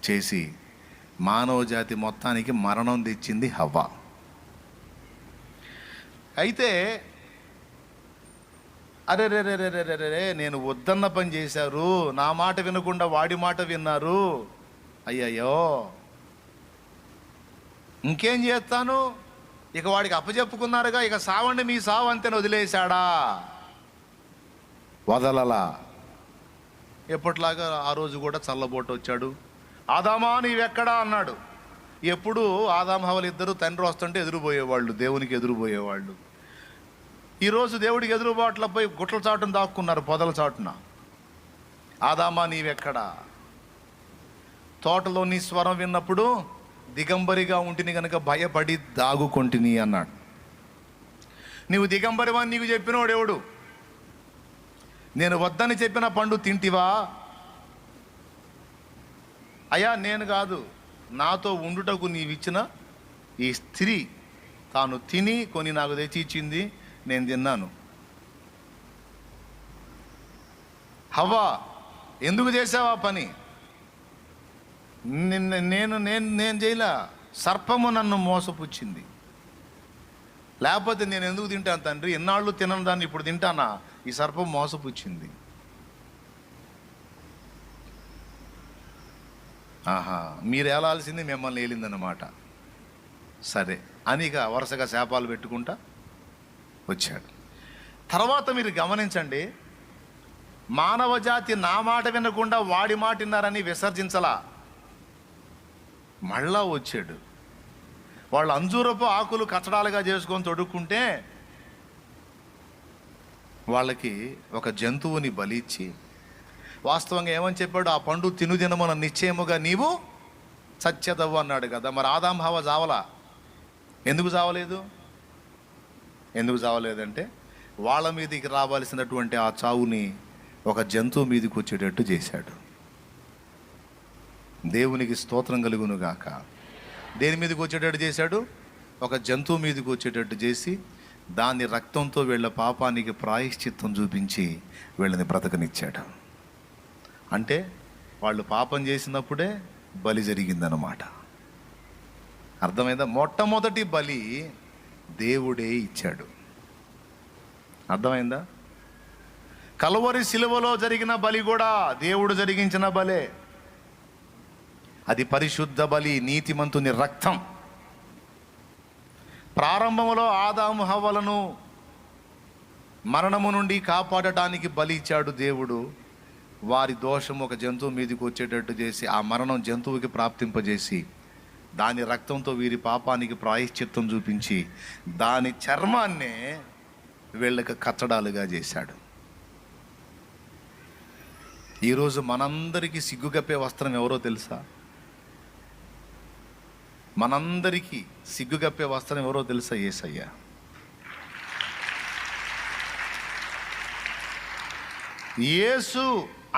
చేసి మానవ జాతి మొత్తానికి మరణం తెచ్చింది హవ్వ. అయితే అరే నేను వద్దన్న పని చేశారు, నా మాట వినకుండా వాడి మాట విన్నారు, అయ్యయ్యో ఇంకేం చేస్తాను, ఇక వాడికి అప్పచెప్పుకున్నారుగా, ఇక సావండి మీ సావు అంతేని వదిలేశాడా? వదలలా. ఎప్పట్లాగా ఆ రోజు కూడా చల్లబోటు వచ్చాడు. ఆదామా నీవెక్కడా అన్నాడు. ఎప్పుడు ఆదాం హవ్వలు ఇద్దరు తండ్రి వస్తుంటే ఎదురుపోయేవాళ్ళు, దేవునికి ఎదురుపోయేవాళ్ళు. ఈరోజు దేవుడికి ఎదురుబాట్ల పోయి గుట్ల చాటును దాక్కున్నారు, పొదల చాటున. ఆదామా నీవెక్కడా? తోటలో నీ స్వరం విన్నప్పుడు దిగంబరిగా ఉంటిని కనుక భయపడి దాగుకొంటిని అన్నాడు. నీవు దిగంబరివని నీకు చెప్పినోడు ఎవడు? నేను వద్దని చెప్పిన పండు తింటివా? అయ్యా నేను కాదు, నాతో ఉండుటకు నీవిచ్చిన ఈ స్త్రీ తాను తిని కొని నాకు తెచ్చి ఇచ్చింది, నేను తిన్నాను. హవ్వ ఎందుకు చేసావా పని? నేను చేయలా, సర్పము నన్ను మోసపుచ్చింది. లేకపోతే నేను ఎందుకు తింటాను తండ్రి? ఎన్నాళ్ళు తినను దాన్ని ఇప్పుడు తింటానా? ఈ సర్పం మోసపుచ్చింది. ఆహా, మీరు ఏలాల్సింది మిమ్మల్ని ఏలిందన్నమాట. సరే అని ఇక వరుసగా శాపాలు పెట్టుకుంటా వచ్చాడు. తర్వాత మీరు గమనించండి, మానవ జాతి నా మాట వినకుండా వాడి మాట విన్నారని విసర్జించలా. మళ్ళా వచ్చాడు. వాళ్ళు అంజూరపు ఆకులు కచ్చడాలుగా చేసుకొని తొడుక్కుంటే వాళ్ళకి ఒక జంతువుని బలి ఇచ్చి, వాస్తవంగా ఏమని చెప్పాడు? ఆ పండు తినుదినమున నిశ్చయముగా నీవు చచ్చెదవు అన్నాడు కదా. మరి ఆదాం హవ్వ చావలా. ఎందుకు చావలేదు? ఎందుకు చావలేదంటే వాళ్ళ మీదకి రావాల్సినటువంటి ఆ చావుని ఒక జంతువు మీదకి వచ్చేటట్టు చేశాడు. దేవునికి స్తోత్రం కలుగునుగాక. దేని మీదకి వచ్చేటట్టు చేశాడు? ఒక జంతువు మీదకి వచ్చేటట్టు చేసి దాని రక్తంతో వీళ్ళ పాపానికి ప్రాయశ్చిత్తం చూపించి వీళ్ళని బ్రతకనిచ్చాడు. అంటే వాళ్ళు పాపం చేసినప్పుడే బలి జరిగిందనమాట. అర్థమైందా? మొట్టమొదటి బలి దేవుడే ఇచ్చాడు. అర్థమైందా? కల్వరి శిలువలో జరిగిన బలి కూడా దేవుడు జరిగించిన బలే. అది పరిశుద్ధ బలి, నీతిమంతుని రక్తం. ప్రారంభంలో ఆదాము హవ్వలను మరణము నుండి కాపాడటానికి బలి ఇచ్చాడు దేవుడు. వారి దోషం ఒక జంతువు మీదకి వచ్చేటట్టు చేసి ఆ మరణం జంతువుకి ప్రాప్తింపజేసి దాని రక్తంతో వీరి పాపానికి ప్రాయశ్చిత్తం చూపించి దాని చర్మాన్నే వీళ్ళకి కచ్చడాలుగా చేశాడు. ఈరోజు మనందరికీ సిగ్గుగప్పే వస్త్రం ఎవరో తెలుసా? మనందరికీ సిగ్గుగప్పే వస్త్రం ఎవరో తెలుసా? యేసయ్య. యేసు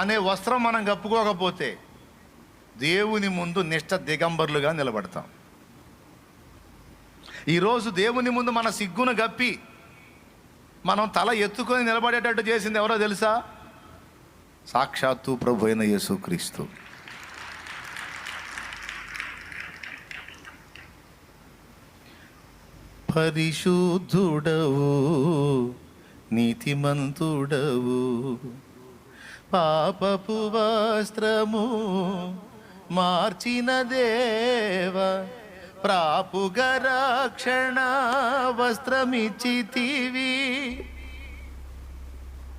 అనే వస్త్రం మనం కప్పుకోకపోతే దేవుని ముందు నిష్ఠ దిగంబరులుగా నిలబడతాం. ఈరోజు దేవుని ముందు మన సిగ్గును గప్పి మనం తల ఎత్తుకొని నిలబడేటట్టు చేసింది ఎవరో తెలుసా? సాక్షాత్తు ప్రభు అయిన యేసుక్రీస్తు. పరిశుద్ధుడవు, నీతిమంతుడవు, పాపపు వస్త్రము మార్చిన దేవ, ప్రాపుగ రక్షణ వస్త్రమిచ్చితివి,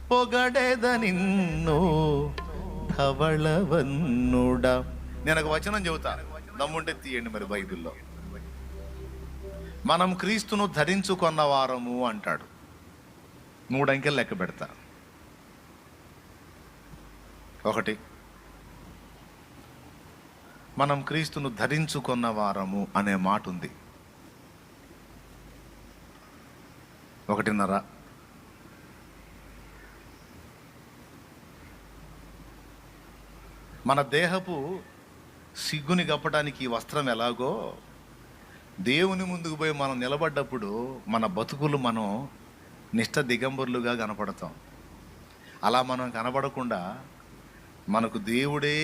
పొగడెద నిన్ను ధవళవన్నుడా. నేను ఒక వచనం చెబుతా, దమ్ముంటే తీయండి మరి బైబిల్లో. మనం క్రీస్తును ధరించుకున్న వారము అంటాడు. 3 అంకెలు లెక్క పెడతా. 1, మనం క్రీస్తును ధరించుకున్న వారము అనే మాట ఉంది. 1.5, మన దేహపు సిగ్గుని కప్పడానికి ఈ వస్త్రం ఎలాగో దేవుని ముందుకు పోయి మనం నిలబడ్డప్పుడు మన బతుకులు మనం నిష్ఠ దిగంబరులుగా కనపడతాం. అలా మనం కనబడకుండా మనకు దేవుడే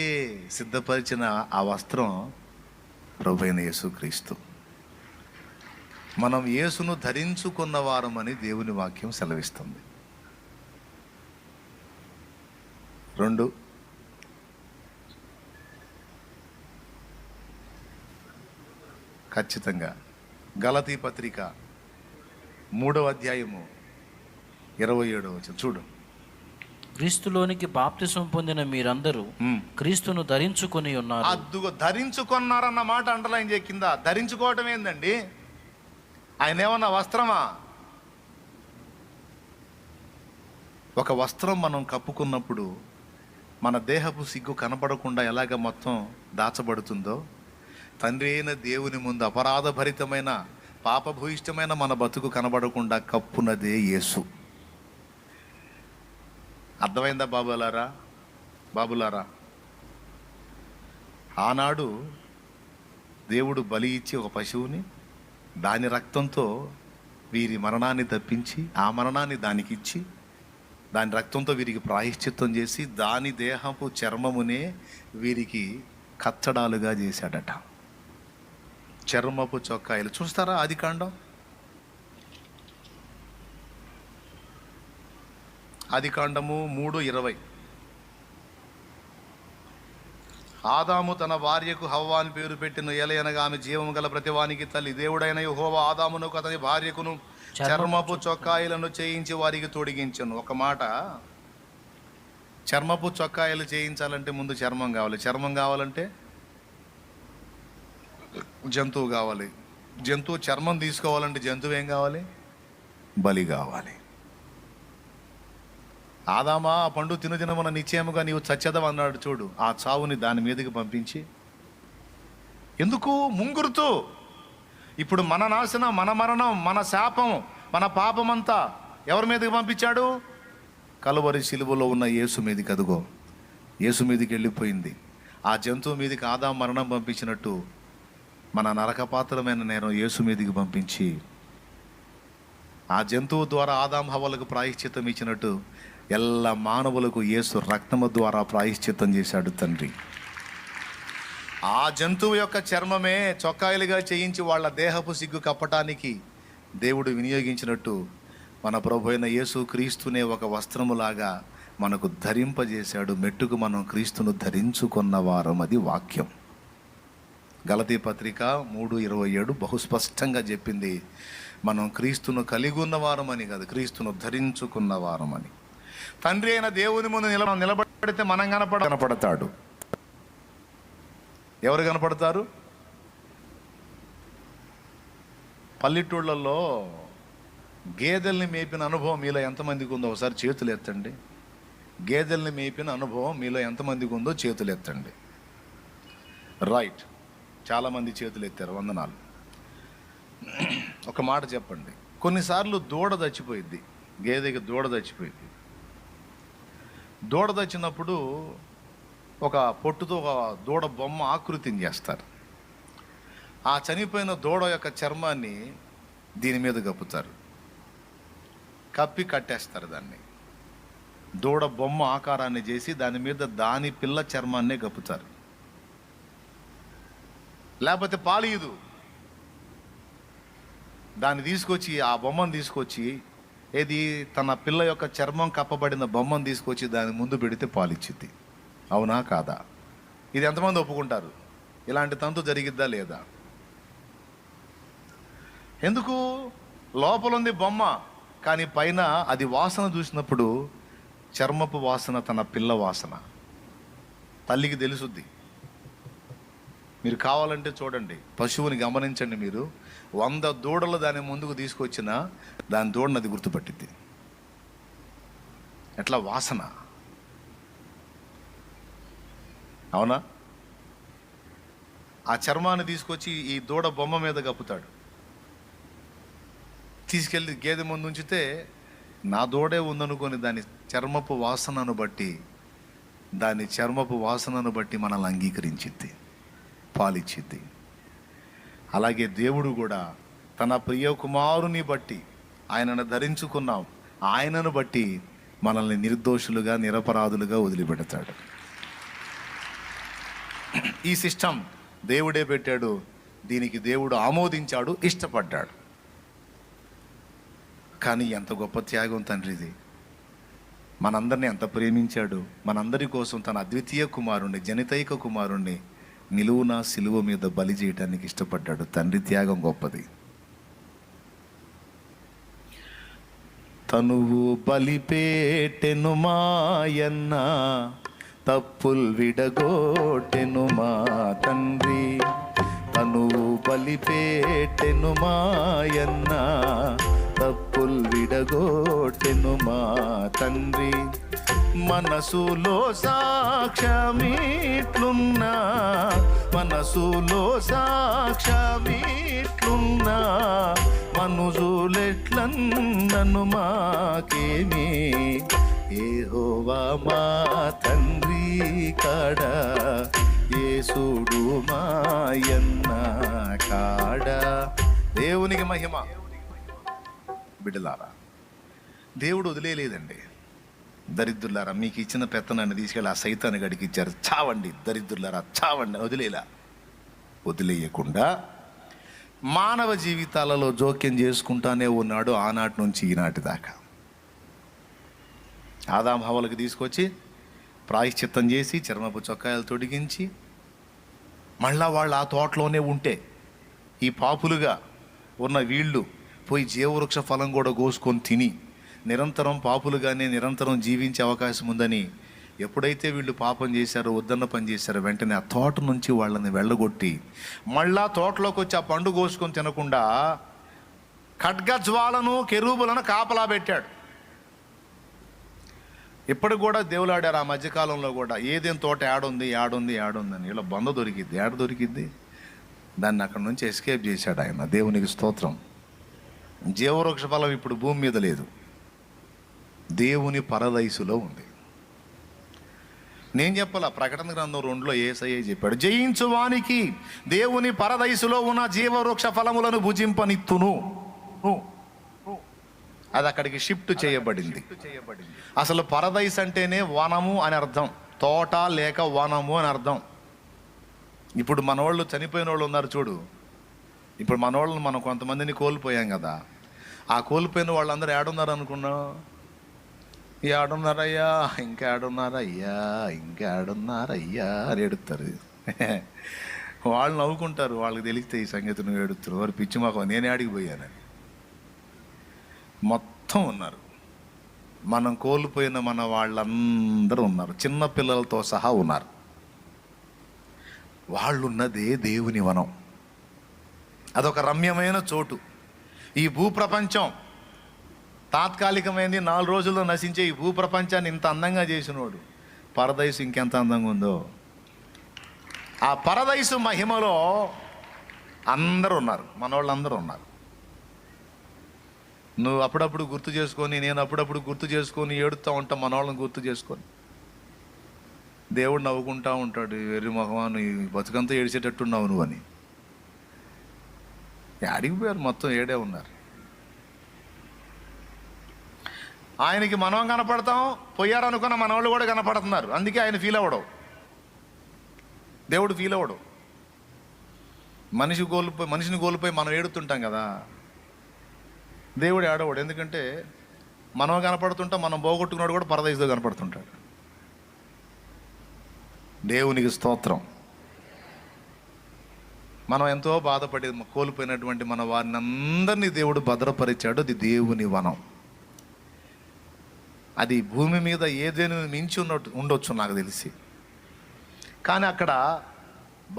సిద్ధపరిచిన ఆ వస్త్రం ప్రభువైన యేసుక్రీస్తు. మనం యేసును ధరించుకున్న వారమని దేవుని వాక్యం సెలవిస్తుంది. 2, ఖచ్చితంగా గలతీ పత్రిక 3వ అధ్యాయము 27వ వచనం చూడు. క్రీస్తులోనికి బాప్తిసం పొందిన మీరందరూ క్రీస్తును ధరించుకొని ఉన్నారు. అద్దుగో ధరించుకున్నారన్న మాట అండర్లైన్ చేయ కింద. ధరించుకోవటం ఏందండి? ఆయన ఏమన్నా వస్త్రమా? ఒక వస్త్రం మనం కప్పుకున్నప్పుడు మన దేహపు సిగ్గు కనబడకుండా ఎలాగ మొత్తం దాచబడుతుందో, తండ్రి అయిన దేవుని ముందు అపరాధభరితమైన పాపభూయిష్టమైన మన బతుకు కనబడకుండా కప్పునదే యేసు. అర్థమైందా బాబులారా? ఆనాడు దేవుడు బలి ఇచ్చి ఒక పశువుని, దాని రక్తంతో వీరి మరణాన్ని తప్పించి, ఆ మరణాన్ని దానికి ఇచ్చి, దాని రక్తంతో వీరికి ప్రాయశ్చిత్తం చేసి, దాని దేహపు చర్మమునే వీరికి కచ్చడాలుగా చేశాడట. చర్మపు చొక్కాయలు చూస్తారా? ఆదికాండం 3:20. ఆదాము తన భార్యకు హవ్వ అని పేరు పెట్టిన ఎలయనగా ఆమె జీవము గల ప్రతివానికి తల్లి. దేవుడైన యెహోవా ఆదామునకు అతని భార్యకును చర్మపు చొక్కాయలను చేయించి వారికి తొడిగించను. ఒక మాట, చర్మపు చొక్కాయలు చేయించాలంటే ముందు చర్మం కావాలి. చర్మం కావాలంటే జంతువు కావాలి. జంతువు చర్మం తీసుకోవాలంటే జంతువు ఏం కావాలి? బలి కావాలి. ఆదామా, ఆ పండు తినదినమున నిశ్చయముగా నీవు చచ్చెదవు అన్నాడు చూడు. ఆ చావుని దాని మీదకి పంపించి, ఎందుకు ముంగురుతూ? ఇప్పుడు మన నాశనం, మన మరణం, మన శాపం, మన పాపమంతా ఎవరి మీదకి పంపించాడు? కలువరి శిలువలో ఉన్న యేసు మీదకి. అదుగో యేసు మీదకి వెళ్ళిపోయింది. ఆ జంతువు మీదకి ఆదాం మరణం పంపించినట్టు మన నరకపాత్రమైన నేరం యేసు మీదకి పంపించి, ఆ జంతువు ద్వారా ఆదాం హవ్వలకు ప్రాయశ్చిత్తం ఇచ్చినట్టు എല്ലാ మానవులకు యేసు రక్తము ద్వారా ప్రాయశ్చిత్తం చేశాడు తండ్రి. ఆ జంతువు యొక్క చర్మమే చొక్కాయలుగా చేయించి వాళ్ళ దేహపు సిగ్గు కప్పటానికి దేవుడు వినియోగించినట్టు మన ప్రభు అయిన యేసు క్రీస్తునే ఒక వస్త్రములాగా మనకు ధరింపజేశాడు. మెట్టుకు మనం క్రీస్తును ధరించుకున్న వారం. అది వాక్యం. గలతీ పత్రిక 3:27 బహుస్పష్టంగా చెప్పింది. మనం క్రీస్తును కలిగి ఉన్నవారమని కాదు, క్రీస్తును ధరించుకున్న వారమని. తండ్రి అయిన దేవుని ముందు నిలబడితే మనం కనపడతాడు. ఎవరు కనపడతారు? పల్లెటూళ్ళల్లో గేదెల్ని మేపిన అనుభవం మీలో ఎంతమందికి ఉందో ఒకసారి చేతులు ఎత్తండి. గేదెల్ని మేపిన అనుభవం మీలో ఎంతమందికి ఉందో చేతులు ఎత్తండి. రైట్, చాలామంది చేతులు ఎత్తారు, వందనాలు. ఒక మాట చెప్పండి. కొన్నిసార్లు దూడ చచ్చిపోయిద్ది, గేదెకి దూడ చచ్చిపోయింది. దూడ చచ్చినప్పుడు ఒక పొట్టుతో ఒక దూడ బొమ్మ ఆకృతిని చేస్తారు. ఆ చనిపోయిన దూడ యొక్క చర్మాన్ని దీని మీద కప్పుతారు, కప్పి కట్టేస్తారు. దాన్ని దూడ బొమ్మ ఆకారాన్ని చేసి దాని మీద దాని పిల్ల చర్మాన్నే కప్పుతారు. లేకపోతే పాలియదు, దాన్ని తీసుకొచ్చి, ఆ బొమ్మను తీసుకొచ్చి, ఏది తన పిల్ల యొక్క చర్మం కప్పబడిన బొమ్మను తీసుకొచ్చి దాని ముందు పెడితే పాలిచ్చిద్ది. అవునా కాదా? ఇది ఎంతమంది ఒప్పుకుంటారు? ఇలాంటి తంతు జరిగిద్దా లేదా? ఎందుకు? లోపల ఉంది బొమ్మ, కానీ పైన అది వాసన చూసినప్పుడు చర్మపు వాసన తన పిల్ల వాసన. తల్లికి తెలుసుద్ది. మీరు కావాలంటే చూడండి, పశువుని గమనించండి మీరు. 100 దూడలు దాని ముందుకు తీసుకొచ్చినా దాని దూడని అది గుర్తుపట్టిద్ది. ఎట్లా? వాసన. అవునా? ఆ చర్మాన్ని తీసుకొచ్చి ఈ దూడ బొమ్మ మీద కప్పుతాడు. తీసుకెళ్ళి గేదె ముందు ఉంచితే నా దూడే ఉందనుకొని దాని చర్మపు వాసనను బట్టి మనల్ని అంగీకరించిద్ది, పాలిచ్చిద్ది. అలాగే దేవుడు కూడా తన ప్రియ కుమారుని బట్టి, ఆయనను ధరించుకున్నాం, ఆయనను బట్టి మనల్ని నిర్దోషులుగా, నిరపరాధులుగా వదిలిపెడతాడు. ఈ సిస్టమ్ దేవుడే పెట్టాడు. దీనికి దేవుడు ఆమోదించాడు, ఇష్టపడ్డాడు. కానీ ఎంత గొప్ప త్యాగం తండ్రిది! మనందరినీ ఎంత ప్రేమించాడు! మనందరి కోసం తన అద్వితీయ కుమారుణ్ణి, జనితైక కుమారుణ్ణి నిలువున సిలువ మీద బలి చేయడానికి ఇష్టపడ్డాడు. తండ్రి త్యాగం గొప్పది. తనువు బలిపేటెను మాయన్న, తప్పుల్ విడగోటెను మా తండ్రి. తనువు బలిపేటెను మాయన్న, తప్పుల్ విడగోటెను మా తండ్రి. మనసులో సాక్ష్యమిట్లున్నా, మనసులో సాక్ష్యమిట్లున్నా, మనుజులెట్లన్నను మాకేమి. యెహోవా మా తండ్రి కాడ, యేసుడు మాయన్న కాడ. దేవునికి మహిమ. బిడ్డలారా, దేవుడు వదిలేయలేదండి. దరిద్రులారా, మీకు ఇచ్చిన పెత్తనాన్ని తీసుకెళ్ళి ఆ సైతాన్ని గడికి ఇచ్చారు. చావండి దరిద్రులారా, చావండి. వదిలేయకుండా మానవ జీవితాలలో జోక్యం చేసుకుంటానే ఉన్నాడు ఆనాటి నుంచి ఈనాటి దాకా. ఆదాం హవ్వలకు తీసుకొచ్చి ప్రాయశ్చిత్తం చేసి చర్మపు చొక్కాయలు తొడిగించి, మళ్ళా వాళ్ళు ఆ తోటలోనే ఉంటే ఈ పాపులుగా ఉన్న వీళ్ళు పోయి జీవవృక్ష ఫలం కూడా కోసుకొని తిని నిరంతరం పాపులుగానే నిరంతరం జీవించే అవకాశం ఉందని ఎప్పుడైతే వీళ్ళు పాపం చేశారో, వద్దన్న పని చేశారో, వెంటనే ఆ తోట నుంచి వాళ్ళని వెళ్ళగొట్టి మళ్ళా తోటలోకి వచ్చి ఆ పండు కోసుకొని తినకుండా ఖడ్గజ్వాలను, కెరూబులను కాపలా పెట్టాడు. ఇప్పటికి కూడా దేవులాడారు. ఆ మధ్యకాలంలో కూడా ఏదేం తోట యాడుంది అని ఇలా బంద దొరికిద్ది. ఏడ దొరికిద్ది? దాన్ని అక్కడి నుంచి ఎస్కేప్ చేశాడు ఆయన. దేవునికి స్తోత్రం. జీవవృక్ష ఫలం ఇప్పుడు భూమి మీద లేదు, దేవుని పరదైసులో ఉంది. నేను చెప్పాల, ప్రకటన గ్రంథం 2లో యేసయ్య చెప్పాడు, జయించువానికి దేవుని పరదైసులో ఉన్న జీవవృక్ష ఫలములను భుజింపనిత్తును. అది అక్కడికి షిఫ్ట్ చేయబడింది. అసలు పరదైస్ అంటేనే వనము అని అర్థం, తోట లేక వనము అని అర్థం. ఇప్పుడు మనోళ్ళు చనిపోయిన వాళ్ళు ఉన్నారు చూడు. ఇప్పుడు మనోళ్ళని మనం కొంతమందిని కోల్పోయాం కదా. ఆ కోల్పోయిన వాళ్ళందరూ ఏడున్నారు అనుకున్నాం? ఏడున్నారయ్యా, ఇంకేడున్నారయ్యా అని ఏడుస్తారు. వాళ్ళు నవ్వుకుంటారు. వాళ్ళకి తెలిస్తే ఈ సంగతి నువ్వు ఏడుస్తారు, వారు పిచ్చి మాకు నేను ఆడిగిపోయానని. మొత్తం ఉన్నారు. మనం కోల్పోయిన మన వాళ్ళందరూ ఉన్నారు, చిన్న పిల్లలతో సహా ఉన్నారు. వాళ్ళున్నదే దేవుని వనం. అదొక రమ్యమైన చోటు. ఈ భూప్రపంచం తాత్కాలికమైంది, 4 రోజుల్లో నశించే ఈ భూప్రపంచాన్ని ఇంత అందంగా చేసినోడు పరదైసు ఇంకెంత అందంగా ఉందో. ఆ పరదైసు మహిమలో అందరూ ఉన్నారు, మనోళ్ళందరూ ఉన్నారు. నువ్వు అప్పుడప్పుడు గుర్తు చేసుకొని, నేను అప్పుడప్పుడు గుర్తు చేసుకొని ఏడుతూ ఉంటాం మనోళ్ళని గుర్తు చేసుకొని. దేవుడు నవ్వుకుంటా ఉంటాడు, వెర్రి మొహమా నువ్వు బతుకంతా ఏడిచేటట్టున్నావు నువ్వు అని. అడిగిపోయారు, మొత్తం ఏడే ఉన్నారు. ఆయనకి మనం కనపడతాం, పోయారనుకున్న మన వాళ్ళు కూడా కనపడుతున్నారు. అందుకే ఆయన ఫీల్ అవ్వడం, దేవుడు ఫీల్ అవ్వడం. మనిషిని కోల్పోయి మనం ఏడుతుంటాం కదా, దేవుడు ఏడవడు. ఎందుకంటే మనం కనపడుతుంటాం, మనం పోగొట్టుకున్నాడు కూడా పరదైసులో కనపడుతుంటాడు. దేవునికి స్తోత్రం. మనం ఎంతో బాధపడి కోల్పోయినటువంటి మన వారిని అందరినీ దేవుడు భద్రపరిచాడు. అది దేవుని వనం. అది భూమి మీద ఏదేని మించి ఉండొచ్చు నాకు తెలిసి. కానీ అక్కడ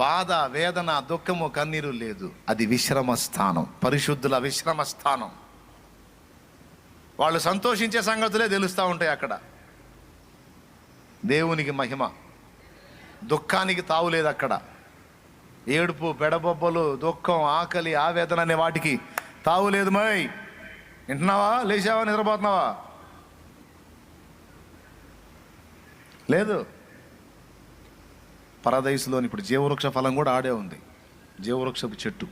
బాధ, వేదన, దుఃఖము, కన్నీరు లేదు. అది విశ్రమ స్థానం, పరిశుద్ధుల విశ్రమ స్థానం. వాళ్ళు సంతోషించే సంగతులే తెలుస్తూ ఉంటాయి అక్కడ. దేవునికి మహిమ. దుఃఖానికి తావులేదు అక్కడ. ఏడుపు, బెడబొబ్బలు, దుఃఖం, ఆకలి, ఆవేదన అనే వాటికి తావులేదు. మై వింటున్నావా? లేచావా? నిద్రపోతున్నావా? లేదు. పరదైసులోని ఇప్పుడు జీవవృక్ష ఫలం కూడా ఆడే ఉంది, జీవవృక్షపు చెట్టు.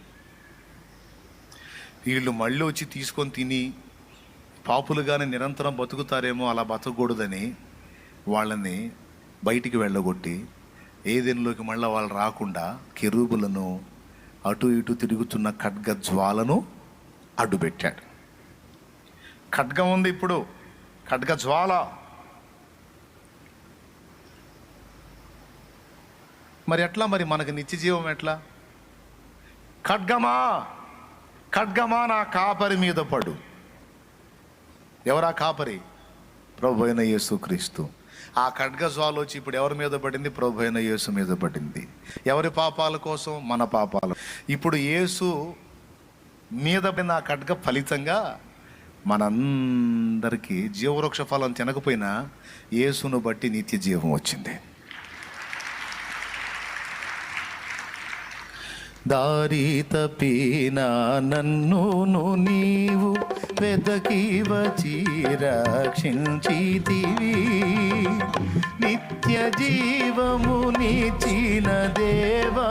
వీళ్ళు మళ్ళీ వచ్చి తీసుకొని తిని పాపులుగానే నిరంతరం బతుకుతారేమో, అలా బతకూడదని వాళ్ళని బయటికి వెళ్ళగొట్టి ఏదెన్లోకి మళ్ళీ వాళ్ళు రాకుండా కెరూబులను, అటు ఇటు తిరుగుతున్న ఖడ్గ జ్వాలను అడ్డుపెట్టాడు. ఖడ్గం ఉంది ఇప్పుడు, ఖడ్గ జ్వాల. మరి ఎట్లా? మరి మనకు నిత్య జీవం ఎట్లా? ఖడ్గమా, ఖడ్గమా నా కాపరి మీద పడు. ఎవరా కాపరి? ప్రభు అయిన యేసుక్రీస్తు. ఆ ఖడ్గ జ్వాల వచ్చి ఇప్పుడు ఎవరి మీద పడింది? ప్రభు అయిన యేసు మీద పడింది. ఎవరి పాపాల కోసం? మన పాపాలు. ఇప్పుడు యేసు మీద పడిన ఆ ఖడ్గ ఫలితంగా మనందరికీ జీవవృక్ష ఫలం తినకపోయినా యేసును బట్టి నిత్య జీవం వచ్చింది. దారి తప్పిన నన్నును నీవు వెదకి వచ్చి రక్షించితివి, నిత్య జీవమునిచ్చిన దేవా.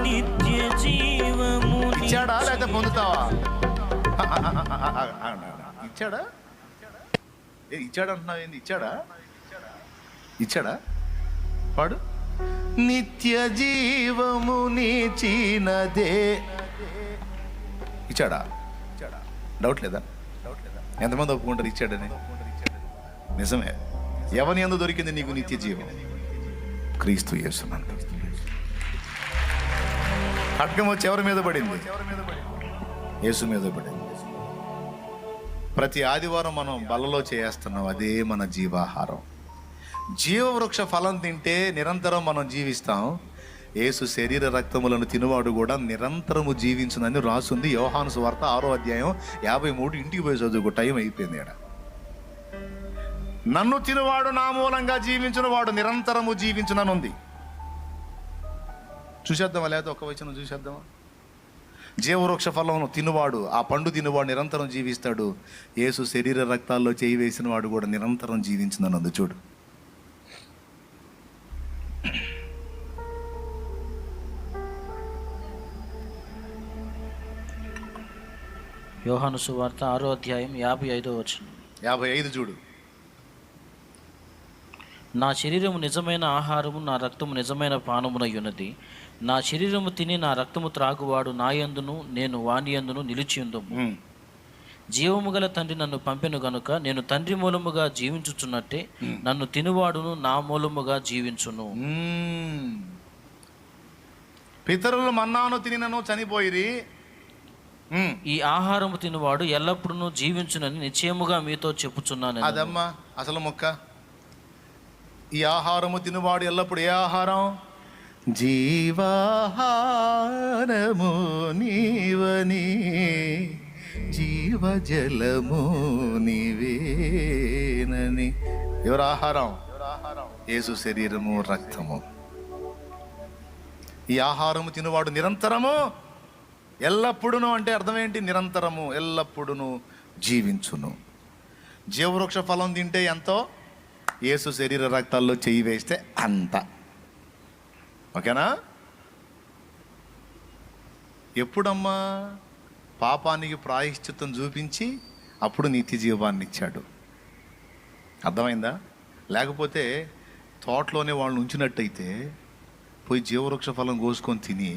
నిత్య జీవము ఇచ్చాడా లేదా పొందుతావా? ఇచ్చాడా? ఇచ్చాడు అంటున్నావు ఏంది? ఇచ్చాడా? ఇచ్చాడా? వాడు నిత్య జీవమునిచ్చినదే ఇచ్చాడా? డౌట్ లేదా? ఎంతమంది ఒప్పుకుంటారు ఇచ్చాడని? నిజమే. ఎవని యందు దొరికింది నీకు నిత్య జీవం? క్రీస్తు యేసునందు. ఖడ్గం వచ్చి ఎవరి మీద పడింది? యేసు మీద పడింది. ప్రతి ఆదివారం మనం బల్లలో చేస్తున్నాం, అదే మన జీవాహారం. జీవవృక్ష ఫలం తింటే నిరంతరం మనం జీవిస్తాం. యేసు శరీర రక్తములను తినువాడు కూడా నిరంతరము జీవించునని రాసుంది యోహాను సువార్త 6వ అధ్యాయం 53. ఇంటికి పోయి చదువుకో, టైం అయిపోయింది. ఇక్కడ నన్ను తినువాడు నా మూలంగా జీవించును, వాడు నిరంతరము జీవించుననుంది. చూసేద్దామా? లేదా ఒక వచనం చూసేద్దామా? జీవవృక్ష ఫలం తినువాడు, ఆ పండు తినువాడు నిరంతరం జీవిస్తాడు. యేసు శరీర రక్తాల్లో చేయి వేసిన వాడు కూడా నిరంతరం జీవించుననుంది. చూడు. యోహాను సువార్త 6వ అధ్యాయం 55వ వచనం. 55 చూడు. నా శరీరము నిజమైన ఆహారము, నా రక్తము నిజమైన పానమునయ్యున్నది. నా శరీరము తిని నా రక్తము త్రాగువాడు నా యందును, నేను వాని యందును నిలిచియుందుము. జీవము గల తండ్రి నన్ను పంపెను గనుక నేను తండ్రి మూలముగా జీవించుచున్నట్టే నన్ను తినువాడును నా మూలముగా జీవించును. పితరులు మన్నాను తినినను చనిపోయిరి. ఈ ఆహారము తినువాడు ఎల్లప్పుడూ జీవించునని నిశ్చయముగా మీతో చెప్పుచున్నాను. అదమ్మా అసలు మొక్క. ఈ ఆహారము తినువాడు ఎల్లప్పుడు ఏ ఆహారం? జీవాహారము నీవని, జీవజలము నీవేనని. ఎవరు ఆహారం? యేసు శరీరము రక్తము. ఈ ఆహారము తినువాడు నిరంతరము, ఎల్లప్పుడును అంటే అర్థం ఏంటి? నిరంతరము, ఎల్లప్పుడును జీవించును. జీవవృక్ష ఫలం తింటే ఎంతో, యేసు శరీర రక్తాల్లో చెయ్యి వేస్తే అంత. ఓకేనా? ఎప్పుడమ్మా? పాపానికి ప్రాయశ్చిత్తం చూపించి అప్పుడు నిత్య జీవాన్ని ఇచ్చాడు. అర్థమైందా? లేకపోతే తోటలోనే వాళ్ళని ఉంచినట్టయితే పోయి జీవవృక్ష ఫలం కోసుకొని తిని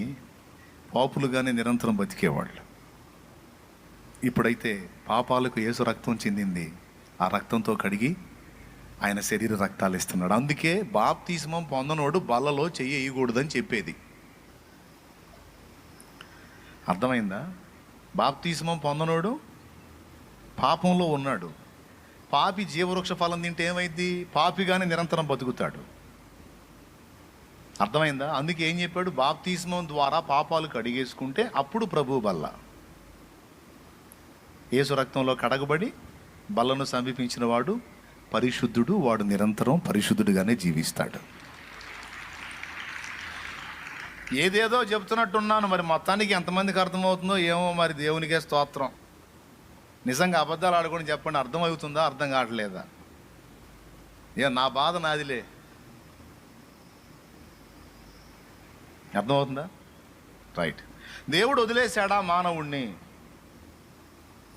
పాపులుగానే నిరంతరం బతికేవాళ్ళు. ఇప్పుడైతే పాపాలకు యేసు రక్తం చెందింది, ఆ రక్తంతో కడిగి ఆయన శరీర రక్తాలు ఇస్తున్నాడు. అందుకే బాప్తిస్మం పొందనోడు బల్లలో చెయ్యి వేయకూడదని చెప్పేది. అర్థమైందా? బాప్తిస్మం పొందనోడు పాపంలో ఉన్నాడు. పాపి జీవవృక్ష ఫలం తింటే ఏమైంది? పాపిగానే నిరంతరం బతుకుతాడు. అర్థమైందా? అందుకే ఏం చెప్పాడు? బాప్తిస్మం ద్వారా పాపాలు కడిగేసుకుంటే అప్పుడు ప్రభు బల్ల. యేసు రక్తంలో కడగబడి బల్లను సమీపించిన వాడు పరిశుద్ధుడు, వాడు నిరంతరం పరిశుద్ధుడిగానే జీవిస్తాడు. ఏదేదో చెప్తున్నట్టున్నాను, మరి మొత్తానికి ఎంతమందికి అర్థమవుతుందో ఏమో, మరి దేవునికే స్తోత్రం. నిజంగా అబద్ధాలు ఆడుకొని చెప్పండి, అర్థమవుతుందా? అర్థం కావట్లేదా? నా బాధ నాదిలే. అర్థమవుతుందా? రైట్. దేవుడు వదిలేశాడా మానవుణ్ణి?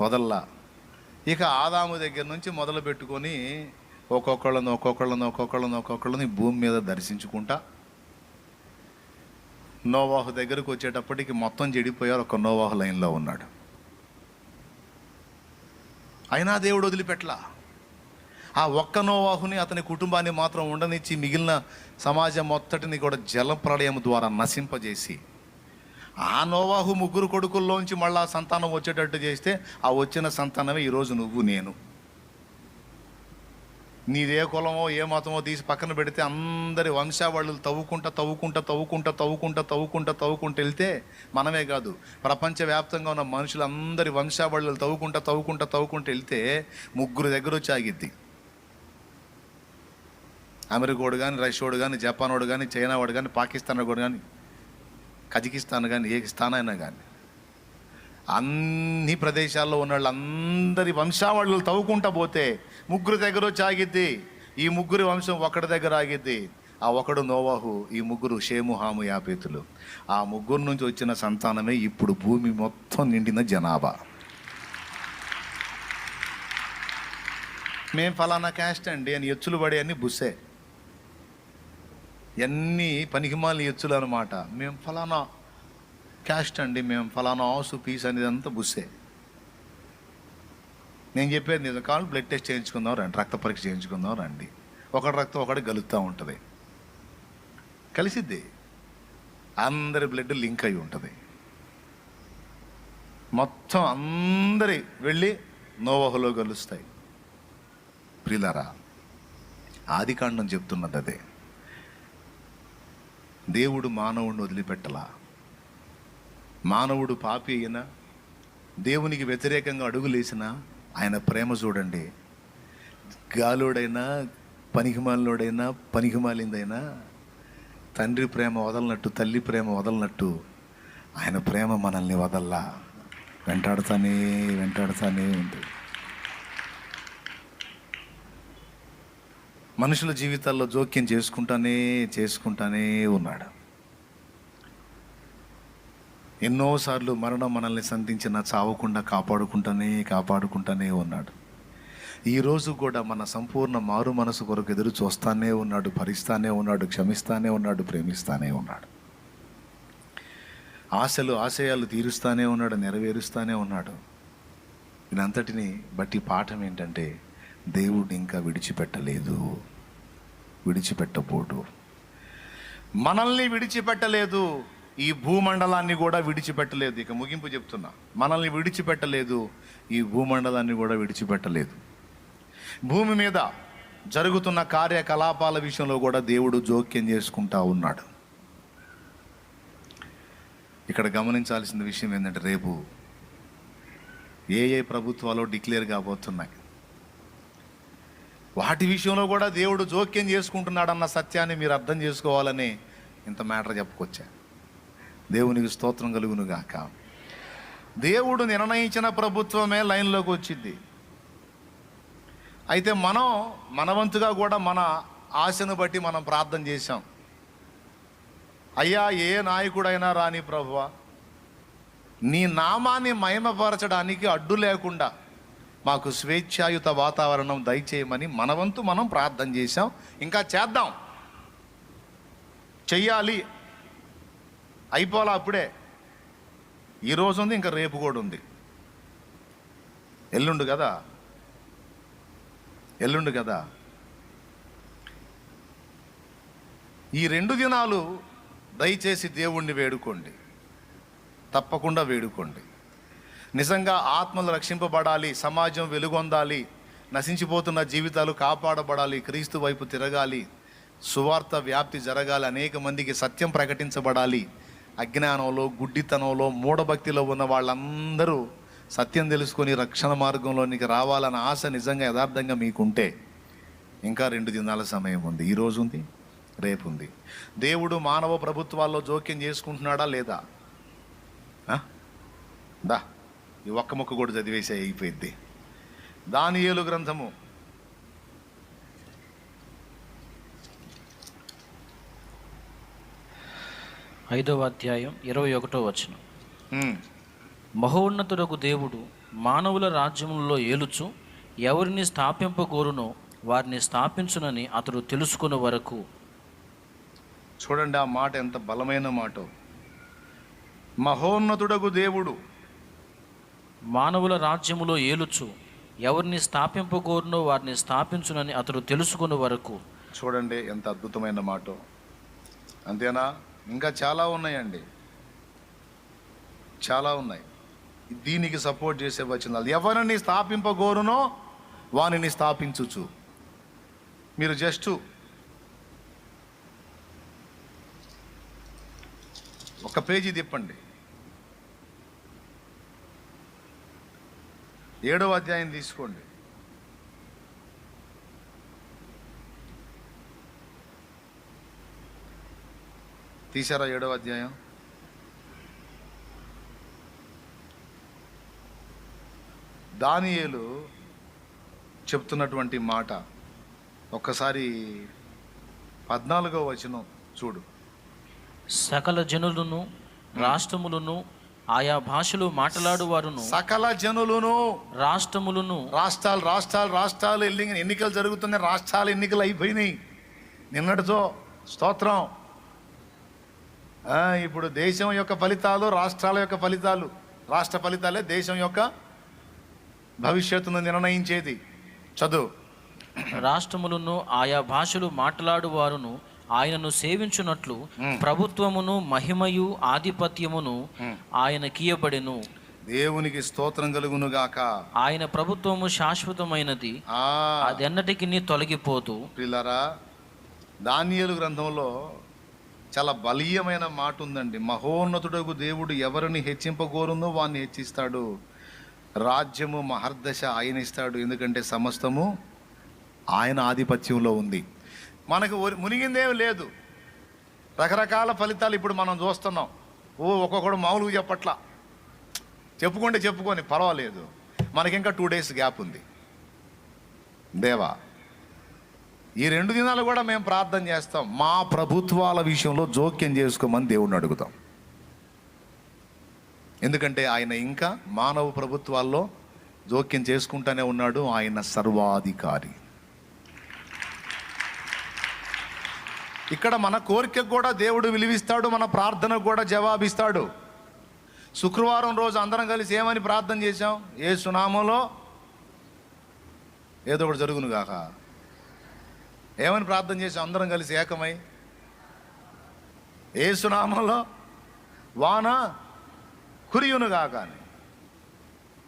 వదల్లా. ఇక ఆదాము దగ్గర నుంచి మొదలు పెట్టుకొని ఒక్కొక్కళ్ళని భూమి మీద దర్శించుకుంటా నోవాహు దగ్గరకు వచ్చేటప్పటికి మొత్తం చెడిపోయారు. ఒక నోవాహు లైన్లో ఉన్నాడు. అయినా దేవుడు వదిలిపెట్టలా. ఆ ఒక్క నోవాహుని, అతని కుటుంబాన్ని మాత్రం ఉండనిచ్చి మిగిలిన సమాజం మొత్తటిని కూడా జల ప్రళయం ద్వారా నశింపజేసి ఆ నోవాహు ముగ్గురు కొడుకుల్లోంచి మళ్ళా సంతానం వచ్చేటట్టు చేస్తే ఆ వచ్చిన సంతానమే ఈరోజు నువ్వు నేను. నీదే కులమో ఏ మతమో తీసి పక్కన పెడితే అందరి వంశావళులు తవ్వుకుంటూ వెళ్తే మనమే కాదు, ప్రపంచవ్యాప్తంగా ఉన్న మనుషులందరి వంశావళులు తవ్వుకుంటూ వెళ్తే ముగ్గురు దగ్గర వచ్చి ఆగిద్ది. అమెరికోడు కానీ, రష్యాడు కానీ, జపానోడు కానీ, చైనా వాడు కానీ, పాకిస్తాన్ వాడు కానీ, కజకిస్తాన్ కానీ, ఏ స్థానం అయినా కానీ అన్ని ప్రదేశాల్లో ఉన్న వాళ్ళందరి వంశావళులు తవ్వుకుంటా పోతే ముగ్గురు దగ్గర వచ్చి ఆగిద్ది. ఈ ముగ్గురి వంశం ఒకటి దగ్గర ఆగిద్ది. ఆ ఒకడు నోవాహు, ఈ ముగ్గురు షేము, హాము, యాపేతులు. ఆ ముగ్గురు నుంచి వచ్చిన సంతానమే ఇప్పుడు భూమి మొత్తం నిండిన జనాభా. మేము ఫలానా క్యాస్ట్ అండి అని ఎచ్చులు పడే అన్ని బుస్సే, ఎన్ని పనికిమాలి ఎచ్చులు అనమాట. మేము ఫలానా క్యాస్ట్ అండి, మేము ఫలానా ఆసు పీస్ అనేది అంతా బుస్సే. నేను చెప్పేది నిజం కావాలి. బ్లడ్ టెస్ట్ చేయించుకుందాం రండి, రక్త పరీక్ష చేయించుకుందాం రండి. ఒకటి రక్తం ఒకటి గలుస్తూ ఉంటుంది, కలిసిద్ది, అందరి బ్లడ్ లింక్ అయి ఉంటుంది. మొత్తం అందరి వెళ్ళి నోవహులో కలుస్తాయి. ప్రియులారా, ఆదికాండం చెప్తున్నది అదే. దేవుడు మానవుడిని వదిలిపెట్టలా. మానవుడు పాపి అయినా, దేవునికి వ్యతిరేకంగా అడుగులేసినా ఆయన ప్రేమ చూడండి. గాలోడైనా, పనికిమాలినోడైనా, పనికిమాలిందైనా తండ్రి ప్రేమ వదలనట్టు, తల్లి ప్రేమ వదలనట్టు ఆయన ప్రేమ మనల్ని వదల్లా, వెంటాడుతానే ఉంది. మనుషుల జీవితాల్లో జోక్యం చేసుకుంటానే ఉన్నాడు. ఎన్నోసార్లు మరణం మనల్ని సంధించిన చావకుండా కాపాడుకుంటానే ఉన్నాడు. ఈరోజు కూడా మన సంపూర్ణ మారు మనసు కొరకు ఎదురు చూస్తానే ఉన్నాడు, భరిస్తానే ఉన్నాడు, క్షమిస్తానే ఉన్నాడు, ప్రేమిస్తానే ఉన్నాడు. ఆశయాలు తీరుస్తానే ఉన్నాడు, నెరవేరుస్తానే ఉన్నాడు. దీనంతటిని బట్టి పాఠం ఏంటంటే దేవుడు ఇంకా విడిచిపెట్టబోడు. మనల్ని విడిచిపెట్టలేదు, ఈ భూమండలాన్ని కూడా విడిచిపెట్టలేదు. ఇక ముగింపు చెప్తున్నా, మనల్ని విడిచిపెట్టలేదు, ఈ భూమండలాన్ని కూడా విడిచిపెట్టలేదు. భూమి మీద జరుగుతున్న కార్యకలాపాల విషయంలో కూడా దేవుడు జోక్యం చేసుకుంటా ఉన్నాడు. ఇక్కడ గమనించాల్సిన విషయం ఏంటంటే రేపు ఏ ప్రభుత్వాలు డిక్లేర్ కాబోతున్నాయి, వాటి విషయంలో కూడా దేవుడు జోక్యం చేసుకుంటున్నాడన్న సత్యాన్ని మీరు అర్థం చేసుకోవాలని ఇంత మ్యాటర్ చెప్పుకొచ్చా. దేవునికి స్తోత్రం కలుగును గాక. దేవుడు నిర్ణయించిన ప్రభుత్వమే లైన్లోకి వచ్చింది. అయితే మనం మనవంతుగా కూడా మన ఆశను బట్టి మనం ప్రార్థన చేశాం. అయ్యా, ఏ నాయకుడైనా రాని ప్రభువా, నీ నామాన్ని మహిమపరచడానికి అడ్డు లేకుండా మాకు స్వేచ్ఛాయుత వాతావరణం దయచేయమని మనవంతు మనం ప్రార్థన చేశాం. ఇంకా చేద్దాం, చెయ్యాలి. అయిపోలా అప్పుడే. ఈరోజు ఉంది, ఇంకా రేపు కూడా ఉంది, ఎల్లుండు కదా. ఈ 2 దినాలు దయచేసి దేవుణ్ణి వేడుకోండి, తప్పకుండా వేడుకోండి. నిజంగా ఆత్మలు రక్షింపబడాలి, సమాజం వెలుగొందాలి, నశించిపోతున్న జీవితాలు కాపాడబడాలి, క్రీస్తు వైపు తిరగాలి, సువార్త వ్యాప్తి జరగాలి, అనేక మందికి సత్యం ప్రకటించబడాలి. అజ్ఞానంలో, గుడ్డితనంలో, మూఢభక్తిలో ఉన్న వాళ్ళందరూ సత్యం తెలుసుకొని రక్షణ మార్గంలోనికి రావాలన్న ఆశ నిజంగా యథార్థంగా మీకుంటే ఇంకా 2 దినాల సమయం ఉంది. ఈరోజు ఉంది, రేపు ఉంది. దేవుడు మానవ ప్రభుత్వాల్లో జోక్యం చేసుకుంటున్నాడా లేదా? దా ఈ ఒక్క ముక్క కూడా చదివేసి అయిపోయింది. దానియేలు గ్రంథము 5వ అధ్యాయం 21వ వచనం. మహోన్నతుడకు దేవుడు మానవుల రాజ్యములలో ఏలుచు ఎవరిని స్థాపింపగోరునో వారిని స్థాపించునని అతడు తెలుసుకున్న వరకు. చూడండి ఆ మాట ఎంత బలమైన మాట. మహోన్నతుడకు దేవుడు మానవుల రాజ్యములో ఏలుచు ఎవరిని స్థాపింపగోరునో వారిని స్థాపించునని అతడు తెలుసుకున్న వరకు. చూడండి ఎంత అద్భుతమైన మాట. అంతేనా? ఇంకా చాలా ఉన్నాయండి, చాలా ఉన్నాయి. దీనికి సపోర్ట్ చేసే వచనాలు. ఎవరిని స్థాపింపగోరునో వానిని స్థాపించుచు. మీరు జస్ట్ ఒక పేజీ తిప్పండి, 7వ అధ్యాయం తీసుకోండి. తీశారా 7వ అధ్యాయం? దానియేలు చెప్తున్నటువంటి మాట ఒక్కసారి 14వ వచనం చూడు. సకల జనులను, రాష్ట్రములను, ఆయా భాషలు మాట్లాడువారును, సకల జనులను, రాష్ట్రములను, రాష్ట్రాలు ఎన్నికలు జరుగుతున్నాయి. రాష్ట్రాలు ఎన్నికలు అయిపోయినాయి నిన్నటితో. స్తోత్రం. ఇప్పుడు దేశం యొక్క ఫలితాలు, రాష్ట్రాల యొక్క ఫలితాలు. రాష్ట్ర ఫలితాలే దేశం యొక్క భవిష్యత్తును నిర్ణయించేది. చదువు. రాష్ట్రములను, ఆయా భాషలు మాట్లాడువారును ఆయనను సేవించున్నట్లు ప్రభుత్వమును, మహిమయు, ఆధిపత్యమును ఆయన కీయబడెను. దేవునికి స్తోత్రం కలుగును గాక. ఆయన ప్రభుత్వము శాశ్వతమైనది, అది ఎన్నటికి తొలగిపోదు. పిల్లరా, దానియేలు గ్రంథంలో చాలా బలీయమైన మాట ఉందండి. మహోన్నతుడకు దేవుడు ఎవరిని హెచ్చింపగోరుందో వాడిని హెచ్చిస్తాడు. రాజ్యము, మహర్దశ ఆయన ఇస్తాడు. ఎందుకంటే సమస్తము ఆయన ఆధిపత్యంలో ఉంది. మనకు మునిగిందేం లేదు. రకరకాల ఫలితాలు ఇప్పుడు మనం చూస్తున్నాం. ఒక్కొక్కడు మామూలుగా చెప్పట్లా. చెప్పుకొని పర్వాలేదు. మనకింకా 2 days గ్యాప్ ఉంది. దేవా, ఈ 2 దినాలు కూడా మేము ప్రార్థన చేస్తాం. మా ప్రభుత్వాల విషయంలో జోక్యం చేసుకోమని దేవుణ్ణి అడుగుతాం. ఎందుకంటే ఆయన ఇంకా మానవ ప్రభుత్వాల్లో జోక్యం చేసుకుంటూనే ఉన్నాడు. ఆయన సర్వాధికారి. ఇక్కడ మన కోరికకు కూడా దేవుడు విలువిస్తాడు, మన ప్రార్థనకు కూడా జవాబిస్తాడు. శుక్రవారం రోజు అందరం కలిసి ఏమని ప్రార్థన చేశాం? యేసు నామములో ఏదో ఒకటి జరుగును గాక. ఏమని ప్రార్థన చేసాం? అందరం కలిసి ఏకమై యేసు నామములో వాన కురియును గాక అని.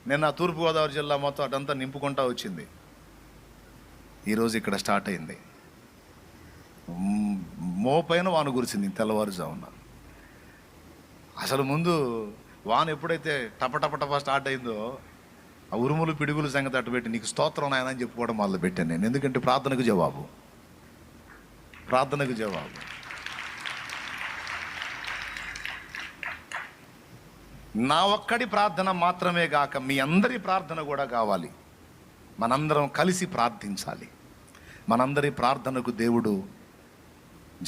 నిన్న తూర్పుగోదావరి జిల్లా మొత్తం అటంతా నింపుకుంటా వచ్చింది. ఈరోజు ఇక్కడ స్టార్ట్ అయింది. మోపైన వాన కురిసింది తెల్లవారుజామున. అసలు ముందు వాన ఎప్పుడైతే టపటపటప స్టార్ట్ అయిందో ఆ ఉరుములు, పిడుగులు సంగతి అటు పెట్టి నీకు స్తోత్రం నాయన అని చెప్పుకోవడం మొదలు పెట్టాను నేను. ఎందుకంటే ప్రార్థనకు జవాబు. నా ఒక్కడి ప్రార్థన మాత్రమే గాక మీ అందరి ప్రార్థన కూడా కావాలి. మనందరం కలిసి ప్రార్థించాలి. మనందరి ప్రార్థనకు దేవుడు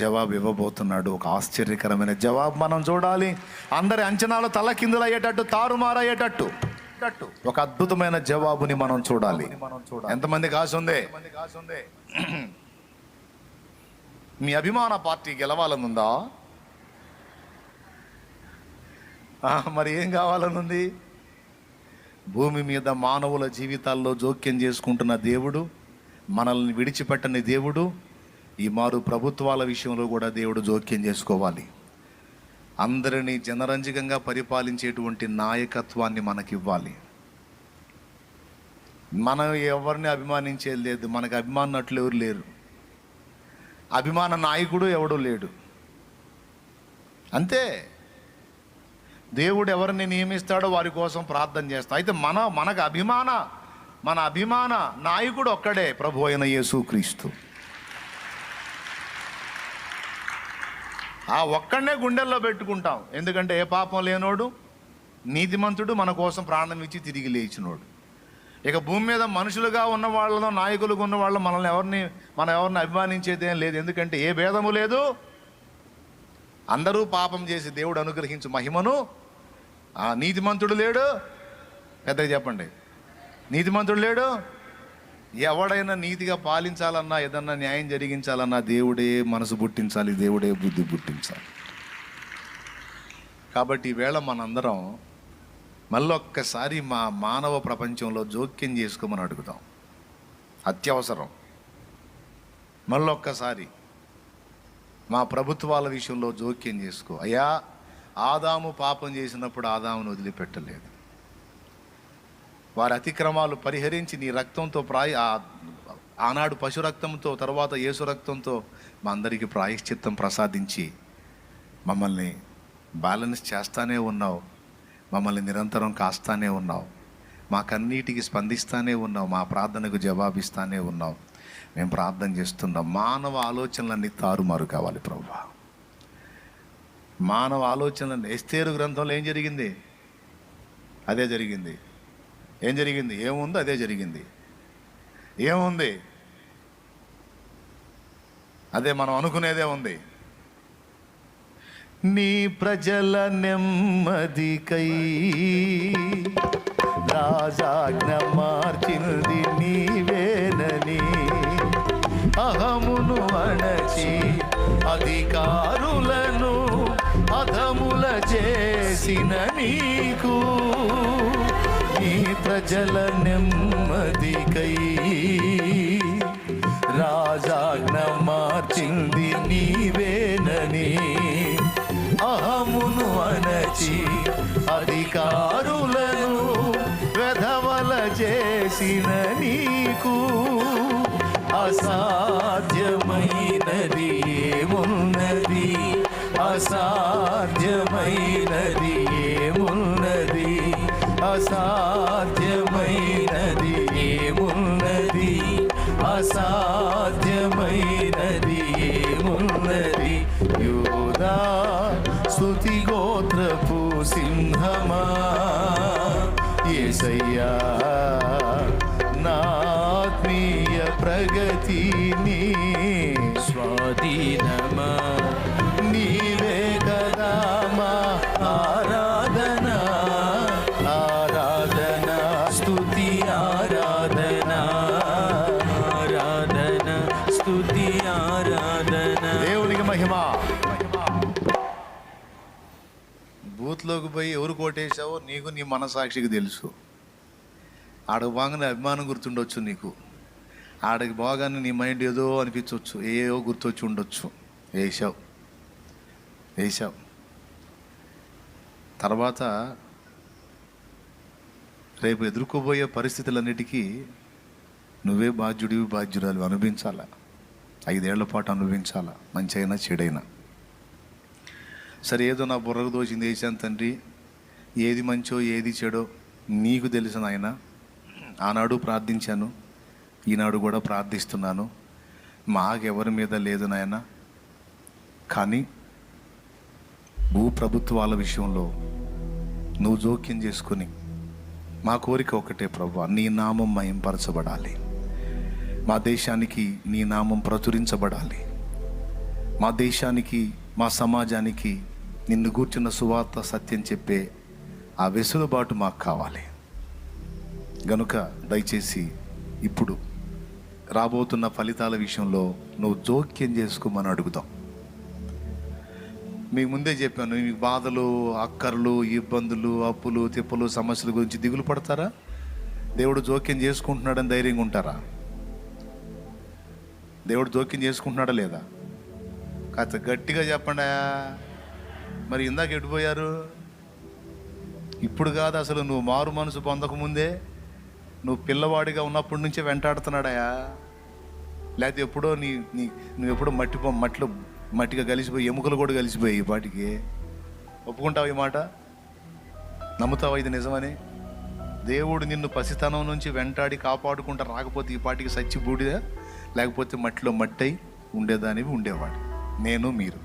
జవాబు ఇవ్వబోతున్నాడు. ఒక ఆశ్చర్యకరమైన జవాబు మనం చూడాలి. అందరి అంచనాలు తలకిందులయ్యేటట్టు, తారుమారయ్యేటట్టు ఒక అద్భుతమైన జవాబుని మనం చూడాలి. ఎంతమందికి ఆశ ఉంది? మీ అభిమాన పార్టీ గెలవాలనుందా? మరి ఏం కావాలనుంది? భూమి మీద మానవుల జీవితాల్లో జోక్యం చేసుకుంటున్న దేవుడు, మనల్ని విడిచిపెట్టని దేవుడు, ఈ మారు ప్రభుత్వాల విషయంలో కూడా దేవుడు జోక్యం చేసుకోవాలి. అందరినీ జనరంజకంగా పరిపాలించేటువంటి నాయకత్వాన్ని మనకివ్వాలి. మనం ఎవరిని అభిమానించేది లేదు. మనకు అభిమానులు ఎవరు లేరు. అభిమాన నాయకుడు ఎవడూ లేడు. అంతే. దేవుడు ఎవరిని నియమిస్తాడో వారి కోసం ప్రార్థన చేస్తాం. అయితే మన అభిమాన నాయకుడు ఒక్కడే, ప్రభు అయిన యేసుక్రీస్తు. ఆ ఒక్కడనే గుండెల్లో పెట్టుకుంటాం. ఎందుకంటే ఏ పాపం లేనోడు, నీతిమంతుడు, మన కోసం ప్రాణం ఇచ్చి తిరిగి లేచినోడు. ఇక భూమి మీద మనుషులుగా ఉన్న వాళ్ళలో, నాయకులుగా ఉన్న వాళ్ళు మనం ఎవరిని అభిమానించేది ఏం లేదు. ఎందుకంటే ఏ భేదము లేదు. అందరూ పాపం చేసి దేవుడు అనుగ్రహించు మహిమను. ఆ నీతిమంతుడు లేడు. పెద్దగా చెప్పండి, నీతిమంతుడు లేడు. ఎవడైనా నీతిగా పాలించాలన్నా, ఏదన్నా న్యాయం జరిగించాలన్నా దేవుడే మనసు పుట్టించాలి, దేవుడే బుద్ధి పుట్టించాలి. కాబట్టి ఈవేళ మనందరం మళ్ళొక్కసారి మా మానవ ప్రపంచంలో జోక్యం చేసుకోమని అడుగుతాం. అత్యవసరం. మళ్ళొక్కసారి మా ప్రభుత్వాల విషయంలో జోక్యం చేసుకో. అయ్యా, ఆదాము పాపం చేసినప్పుడు ఆదామును వదిలిపెట్టలేదు. వారి అతిక్రమాలు పరిహరించి నీ రక్తంతో ఆనాడు పశు రక్తంతో, తర్వాత యేసు రక్తంతో మా అందరికీ ప్రాయశ్చిత్తం ప్రసాదించి మమ్మల్ని బ్యాలెన్స్ చేస్తానే ఉన్నావు. మమ్మల్ని నిరంతరం కాస్తానే ఉన్నావు. మాకన్నిటికి స్పందిస్తానే ఉన్నావు. మా ప్రార్థనకు జవాబిస్తానే ఉన్నావు. మేము ప్రార్థన చేస్తున్నాం. మానవ ఆలోచనలన్నీ తారుమారు కావాలి ప్రభువా. మానవ ఆలోచనలన్నీ. ఎస్తేరు గ్రంథంలో ఏం జరిగింది? అదే జరిగింది. ఏం జరిగింది? ఏముంది? అదే జరిగింది. ఏముంది? అదే మనం అనుకునేదే ఉంది. నీ ప్రజల నెమ్మదికై రాజాజ్ఞ మార్చింది నీవేనని, అహమును అణచి అధికారులను అధముల చేసిన నీకు, నీ ప్రజల నెమ్మదికై రాజాజ్ఞ మార్చింది నీవేనని, అహమును అణచి అధికారులను వెధవల చేసిన నీకు, అసాధ్యమైనది ఏమున్నది? అసాధ్యమైనది ఏమున్నది? అసాధ్యమైనది ఏమున్నది? అసాధ్యమైనది ఏమున్నది? యూదా స్తుతి గోత్రపు సింహమా, యేసయ్యా నా ఆత్మీయ ప్రగతిని స్వాధీనమా, నీవే కదా మా ఆరాధన, ఆరాధన స్తుతి ఆరాధన, ఆరాధన స్తుతి ఆరాధన. దేవునికి మహిమ. బూత్లోకి పోయి ఎవరు కోటేశావో నీకు నీ మనసాక్షికి తెలుసు. ఆడకు బాగానే అభిమానం గుర్తుండొచ్చు నీకు. ఆడకి బాగానే నీ మైండ్ ఏదో అనిపించవచ్చు, ఏవో గుర్తొచ్చి ఉండొచ్చు. వేసావు. తర్వాత రేపు ఎదుర్కోబోయే పరిస్థితులన్నిటికీ నువ్వే బాధ్యురాలు అనుభవించాలా. 5 ఏళ్ల పాటు అనుభవించాలా, మంచి అయినా చెడైనా సరే. ఏదో నా బుర్రకు దోచింది వేసాను తండ్రి. ఏది మంచో ఏది చెడో నీకు తెలిసిన ఆయన. ఆనాడు ప్రార్థించాను, ఈనాడు కూడా ప్రార్థిస్తున్నాను. మాకెవరి మీద లేదు నాయన. కానీ భూప్రభుత్వాల విషయంలో నువ్వు జోక్యం చేసుకుని, మా కోరిక ఒకటే ప్రభువా, నీ నామం మహింపరచబడాలి. మా దేశానికి నీ నామం ప్రచురించబడాలి. మా దేశానికి, మా సమాజానికి నిన్ను గూర్చిన సువార్త సత్యం చెప్పే ఆ వెసులుబాటు మాకు కావాలి. గనుక దయచేసి ఇప్పుడు రాబోతున్న ఫలితాల విషయంలో నువ్వు జోక్యం చేసుకోమని అడుగుతాం. మీకు ముందే చెప్పాను, మీకు బాధలు, అక్కర్లు, ఇబ్బందులు, అప్పులు, తిప్పలు, సమస్యల గురించి దిగులు పడతారా? దేవుడు జోక్యం చేసుకుంటున్నాడని ధైర్యంగా ఉంటారా? దేవుడు జోక్యం చేసుకుంటున్నాడా లేదా? కాస్త గట్టిగా చెప్పండి. మరి ఇందాక ఎటుపోయారు? ఇప్పుడు కాదు, అసలు నువ్వు మారు మనసు పొందకముందే, నువ్వు పిల్లవాడిగా ఉన్నప్పటి నుంచే వెంటాడుతున్నాడయా. లేకపోతే ఎప్పుడో నువ్వు ఎప్పుడో మట్టిగా కలిసిపోయి ఎముకలు కూడా కలిసిపోయి ఈ పాటికి ఒప్పుకుంటావు ఈ మాట? నమ్ముతావా ఇది నిజమని? దేవుడు నిన్ను పసితనం నుంచి వెంటాడి కాపాడుకుంటా రాకపోతే ఈ పాటికి సచ్చి బూడిదా, లేకపోతే మట్టిలో మట్టై ఉండేదానివి ఉండేవాడు. నేను మీరు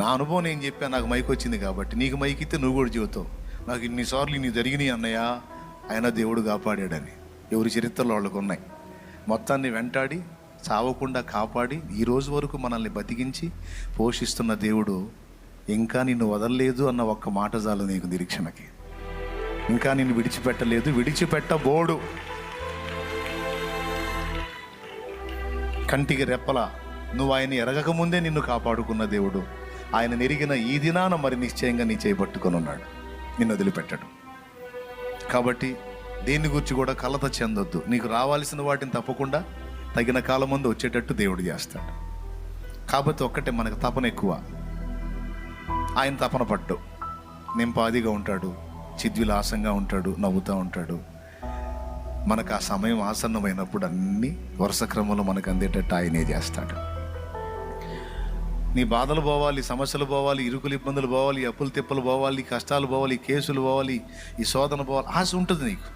నా అనుభవం నేను చెప్పాను, నాకు మైక్ వచ్చింది కాబట్టి. నీకు మైక్ ఇస్తే నువ్వు కూడా చెబుతావు, నాకు ఇన్నిసార్లు ఇన్ని జరిగినాయి అన్నయ్య, ఆయన దేవుడు కాపాడాడని. ఎవరి చరిత్రలో వాళ్ళకు ఉన్నాయి. మొత్తాన్ని వెంటాడి చావకుండా కాపాడి ఈ రోజు వరకు మనల్ని బతికించి పోషిస్తున్న దేవుడు ఇంకా నిన్ను వదలలేదు అన్న ఒక్క మాట చాలు నీకు నిరీక్షణకి. ఇంకా నిన్ను విడిచిపెట్టలేదు, విడిచిపెట్టబోడు. కంటికి రెప్పల నువ్వు ఆయన ఎరగక ముందే నిన్ను కాపాడుకున్న దేవుడు ఆయన నెరిగిన ఈ దినాన మరి నిశ్చయంగా నీ చేయబట్టుకొని ఉన్నాడు, నిన్ను వదిలిపెట్టడు. కాబట్టి దేని గురించి కూడా కలత చెందొద్దు. నీకు రావాల్సిన వాటిని తప్పకుండా తగిన కాలం ముందు వచ్చేటట్టు దేవుడు చేస్తాడు. కాబట్టి ఒక్కటే మనకు తపన ఎక్కువ, ఆయన తపన పట్టు. నింపాదిగా ఉంటాడు, చిద్విలాసంగా ఉంటాడు, నవ్వుతూ ఉంటాడు. మనకు ఆ సమయం ఆసన్నమైనప్పుడు అన్నీ వరుస క్రమంలో మనకు అందేటట్టు ఆయనే చేస్తాడు. నీ బాధలు పోవాలి, సమస్యలు పోవాలి, ఇరుకులు ఇబ్బందులు పోవాలి, అప్పులు తిప్పలు పోవాలి, కష్టాలు పోవాలి, కేసులు పోవాలి, ఈ శోధన పోవాలి, ఆశ ఉంటుంది నీకు.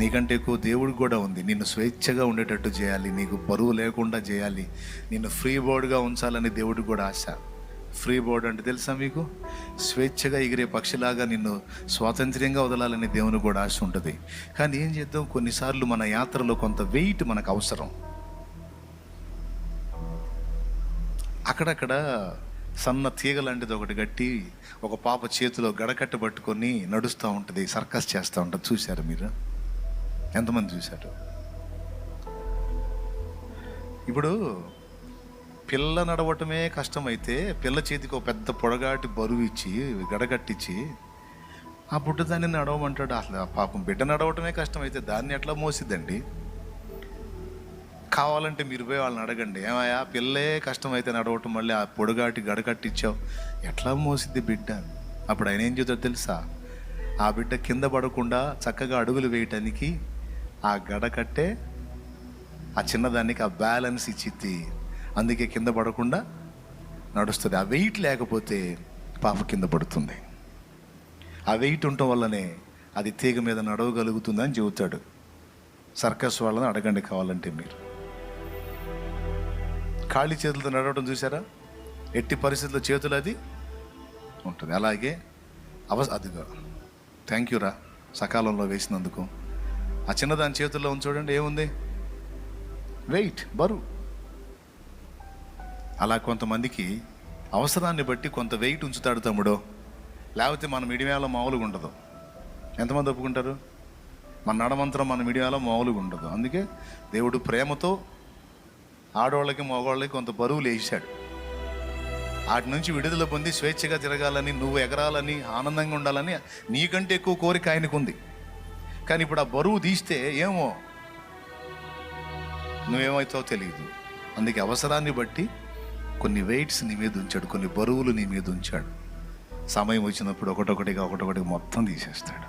నీకంటే ఎక్కువ దేవుడికి కూడా ఉంది. నిన్ను స్వేచ్ఛగా ఉండేటట్టు చేయాలి, నీకు బరువు లేకుండా చేయాలి, నిన్ను ఫ్రీ బోర్డ్గా ఉంచాలని దేవుడికి కూడా ఆశ. ఫ్రీ బోర్డ్ అంటే తెలుసా మీకు? స్వేచ్ఛగా ఎగిరే పక్షిలాగా నిన్ను స్వాతంత్ర్యంగా వదలాలని దేవుని కూడా ఆశ ఉంటుంది. కానీ ఏం చేద్దాం, కొన్నిసార్లు మన యాత్రలో కొంత వెయిట్ మనకు అవసరం. అక్కడక్కడ సన్న తీగ లాంటిది ఒకటి కట్టి ఒక పాప చేతిలో గడకట్ట పట్టుకొని నడుస్తూ ఉంటుంది, సర్కస్ చేస్తూ ఉంటుంది. చూశారు మీరు? ఎంతమంది చూశారు? ఇప్పుడు పిల్ల నడవటమే కష్టమైతే పిల్ల చేతికి ఒక పెద్ద పొడగాటి బరువు ఇచ్చి గడగట్టించి ఆ బుడ్డ దాన్ని నడవమంటాడు. అసలు ఆ పాపం బిడ్డ నడవటమే కష్టమైతే దాన్ని ఎట్లా మోసిద్దండి? కావాలంటే మీరు పోయి వాళ్ళని అడగండి, ఏమయ్యా పిల్లే కష్టమైతే నడవటం, మళ్ళీ ఆ పొడగాటి గడకట్టిచ్చావు, ఎట్లా మోసిద్ది బిడ్డ? అప్పుడు ఆయన ఏం చేద్దో తెలుసా? ఆ బిడ్డ కింద పడకుండా చక్కగా అడుగులు వేయటానికి ఆ గడకట్టే ఆ చిన్నదానికి ఆ బ్యాలెన్స్ ఇచ్చిద్ది. అందుకే కింద పడకుండా నడుస్తుంది. ఆ వెయిట్ లేకపోతే పాప కింద పడుతుంది. ఆ వెయిట్ ఉండటం వల్లనే అది తీగ మీద నడవగలుగుతుందని చెబుతాడు. సర్కస్ వాళ్ళని అడగండి కావాలంటే మీరు. ఖాళీ చేతులతో నడవడం చూసారా? ఎట్టి పరిస్థితుల్లో చేతులు అది ఉంటుంది. అలాగే అదిగో థ్యాంక్ యూ రా సకాలంలో వేసినందుకు. ఆ చిన్నదాని చేతుల్లో ఉంది చూడండి, ఏముంది? వెయిట్, బరువు. అలా కొంతమందికి అవసరాన్ని బట్టి కొంత వెయిట్ ఉంచుతాడు తమ్ముడో, లేకపోతే మన మిడియాలో మామూలుగా ఉండదు. ఎంతమంది ఒప్పుకుంటారు? మన నడమంత్రం మన మిడియాలో మామూలుగా ఉండదు. అందుకే దేవుడు ప్రేమతో ఆడవాళ్ళకి మగవాళ్ళకి కొంత బరువులు వేసాడు. వాటి నుంచి విడుదల పొంది స్వేచ్ఛగా తిరగాలని, నువ్వు ఎగరాలని, ఆనందంగా ఉండాలని నీకంటే ఎక్కువ కోరిక ఆయనకు ఉంది. కానీ ఇప్పుడు ఆ బరువు తీస్తే ఏమో నువ్వేమవుతావో తెలియదు. అందుకే అవసరాన్ని బట్టి కొన్ని వెయిట్స్ నీ మీద ఉంచాడు, కొన్ని బరువులు నీ మీద ఉంచాడు. సమయం వచ్చినప్పుడు ఒకటొకటిగా మొత్తం తీసేస్తాడు.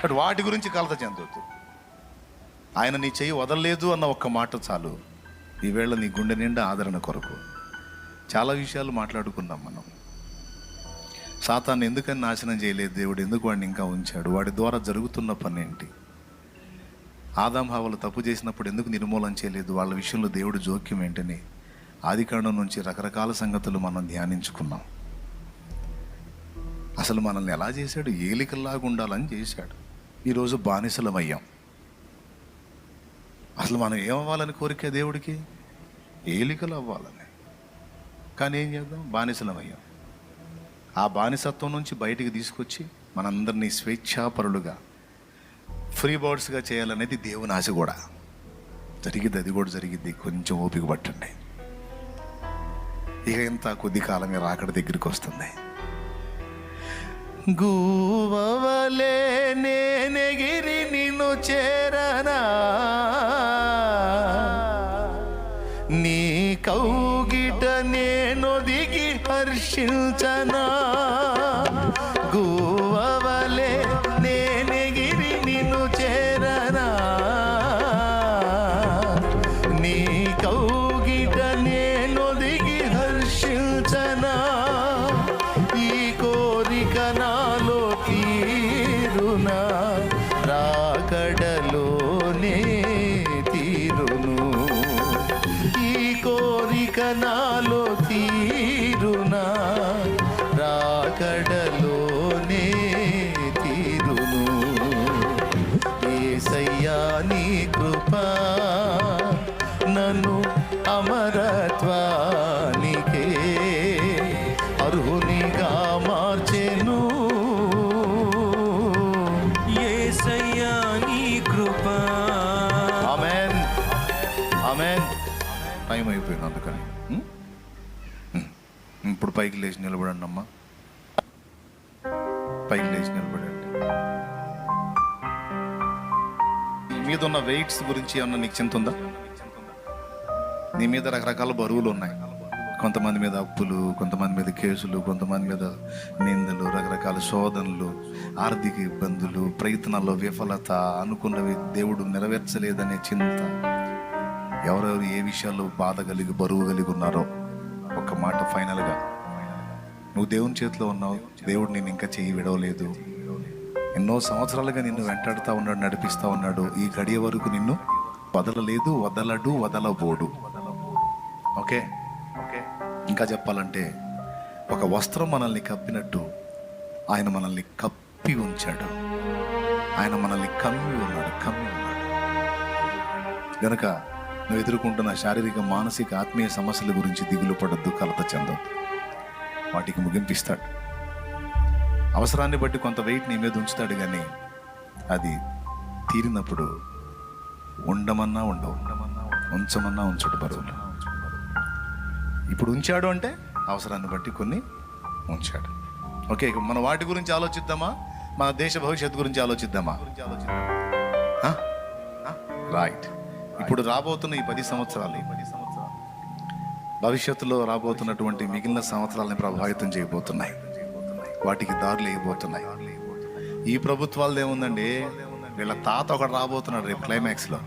బట్ వాటి గురించి కలత చెందొద్దు. ఆయన నీ చెయ్యి వదలలేదు అన్న ఒక్క మాట చాలు. ఈవేళ నీ గుండె నిండా ఆదరణ కొరకు చాలా విషయాలు మాట్లాడుకున్నాం మనం. సాతాన్ని ఎందుకని నాశనం చేయలేదు దేవుడు? ఎందుకు వాడిని ఇంకా ఉంచాడు? వాడి ద్వారా జరుగుతున్న పని ఏంటి? ఆదాం హవ్వలు తప్పు చేసినప్పుడు ఎందుకు నిర్మూలన చేయలేదు? వాళ్ళ విషయంలో దేవుడు జోక్యం ఏంటని ఆదికాండం నుంచి రకరకాల సంగతులు మనం ధ్యానించుకున్నాం. అసలు మనల్ని ఎలా చేశాడు? ఏలికల్లాగా ఉండాలని చేశాడు. ఈరోజు బానిసలమయ్యాం. అసలు మనం ఏమవ్వాలని కోరిక దేవుడికి? ఏలికలు అవ్వాలని. కానీ ఏం చేద్దాం? బానిసలమయ్యాం. ఆ బానిసత్వం నుంచి బయటికి తీసుకొచ్చి మనందరినీ స్వేచ్ఛాపరులుగా, ఫ్రీ బర్డ్స్గా చేయాలనేది దేవుని ఆశ కూడా జరిగింది. అది కూడా జరిగింది. కొంచెం ఓపిక పట్టండి. ఇక ఎంత కొద్ది కాలమే రాకడ దగ్గరికి వస్తుంది. గూవలే నేనెగిరి నిన్ను చేరనా, నీ కౌగిట నేను దిగి హర్షించనా. గూవలే నేనెగిరి నాలో తీరునా, రాకడలోనే తీరును. ఈ కోరిక నాలో తీరునా, రాకడలోనే తీరును. యేసయ్యా నీ కృపా నన్ను అమరత్వానికే అర్హునిగా మార్చెను. యేసయ్యా నీ కృప. ఆమేన్, ఆమేన్. టైం అయిపోయింది అందుకని ఇప్పుడు పైకి లేచి నిలబడండి అమ్మా, పైకి లేచి నిలబడండి. నీ మీద ఉన్న వెయిట్స్ గురించి ఏమన్నా నీకు చింత ఉందా? నీ మీద రకరకాల బరువులు ఉన్నాయి. కొంతమంది మీద అప్పులు, కొంతమంది మీద కేసులు, కొంతమంది మీద నిందలు, రకరకాల శోధనలు, ఆర్థిక ఇబ్బందులు, ప్రయత్నాల్లో విఫలత, అనుకున్నవి దేవుడు నెరవేర్చలేదనే చింత. ఎవరెవరు ఏ విషయాల్లో బాధ కలిగి బరువు కలిగి ఉన్నారో ఒక మాట ఫైనల్గా, నువ్వు దేవుని చేతిలో ఉన్నావు. దేవుడు నిన్ను ఇంకా చెయ్యి విడవలేదు. ఎన్నో సంవత్సరాలుగా నిన్ను వెంటాడుతూ ఉన్నాడు, నడిపిస్తూ ఉన్నాడు. ఈ గడియ వరకు నిన్ను వదలలేదు, వదలడు, వదలబోడు. ఓకే, ఇంకా చెప్పాలంటే ఒక వస్త్రం మనల్ని కప్పినట్టు ఆయన మనల్ని కప్పి ఉంచాడు. ఆయన మనల్ని కమ్మి ఉన్నాడు. గనక నువ్వు ఎదుర్కొంటున్న శారీరక, మానసిక, ఆత్మీయ సమస్యల గురించి దిగులు పడద్దు, కలత చెందొద్దు. వాటికి ముగింపిస్తాడు. అవసరాన్ని బట్టి కొంత వెయిట్ నీ మీద ఉంచుతాడు, కానీ అది తీరినప్పుడు ఉండమన్నా ఉండవు, ఉంచమన్నా ఉంచడు బరువులు. ఇప్పుడు ఉంచాడు అంటే అవసరాన్ని బట్టి కొన్ని ఉంచాడు. ఓకే, మన వాటి గురించి ఆలోచిద్దామా? మన దేశ భవిష్యత్తు గురించి ఆలోచిద్దామా? రైట్. ఇప్పుడు రాబోతున్న ఈ 10 సంవత్సరాలు భవిష్యత్తులో రాబోతున్నటువంటి మిగిలిన సంవత్సరాలని ప్రభావితం చేయబోతున్నాయి. వాటికి దారులు వేయబోతున్నాయి. ఈ ప్రభుత్వాలది ఏముందండి, వీళ్ళ తాత ఒకడు రాబోతున్నాడు రేపు క్లైమాక్స్లో.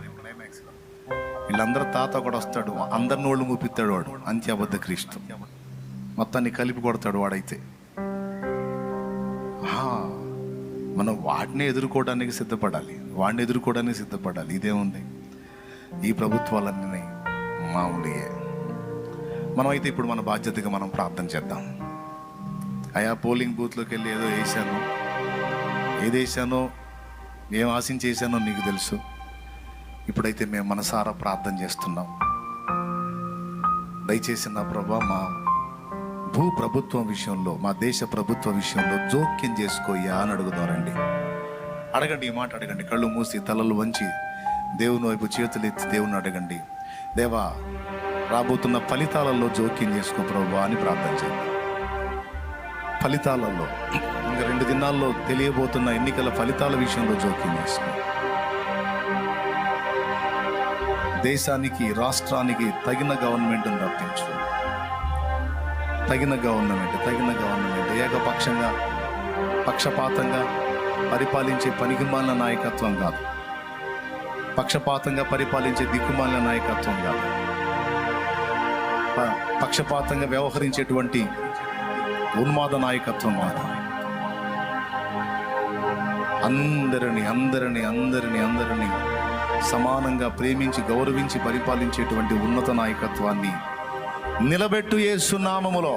వీళ్ళందరూ తాత ఒకడు వస్తాడు, అందరి నోళ్ళు మూపిస్తాడు వాడు. అంత్య అబద్ధ క్రీస్తు మొత్తాన్ని కలిపి కొడతాడు వాడైతే. మనం వాటిని ఎదుర్కోవడానికి సిద్ధపడాలి, వాడిని ఎదుర్కోవడానికి సిద్ధపడాలి. ఇదేముంది, ఈ ప్రభుత్వాలన్నీ మామూలుయే. మనం అయితే ఇప్పుడు మన బాధ్యతగా మనం ప్రార్థన చేద్దాం. అయా, పోలింగ్ బూత్లోకి వెళ్ళి ఏదో వేసాను, ఏది వేసానో, ఏం ఆశించేసానో నీకు తెలుసు. ఇప్పుడైతే మేము మనసారా ప్రార్థన చేస్తున్నాం. దయచేసి నా ప్రభా, మా భూ ప్రభుత్వం విషయంలో, మా దేశ ప్రభుత్వ విషయంలో జోక్యం చేసుకోయ్యా అని అడుగుదారండి. అడగండి, ఈ మాట అడగండి. కళ్ళు మూసి తలలు వంచి దేవుని వైపు చేతులు ఎత్తి దేవుని అడగండి. దేవా, రాబోతున్న ఫలితాలలో జోక్యం చేసుకో ప్రభా అని ప్రార్థన చేయండి. ఫలితాలలో ఇంకా 2 దినాల్లో తెలియబోతున్న ఎన్నికల ఫలితాల విషయంలో జోక్యం చేసుకో. దేశానికి, రాష్ట్రానికి తగిన గవర్నమెంట్ని రప్పించు. తగిన గవర్నమెంట్ ఏకపక్షంగా, పక్షపాతంగా పరిపాలించే పనికిమాలిన నాయకత్వం కాదు. పక్షపాతంగా పరిపాలించే దిక్కుమాలిన నాయకత్వం కాదు. పక్షపాతంగా వ్యవహరించేటువంటి ఉన్మాద నాయకత్వం కాదు. అందరినీ సమానంగా ప్రేమించి, గౌరవించి పరిపాలించేటువంటి ఉన్నత నాయకత్వాన్ని నిలబెట్టు యేసు నామములో.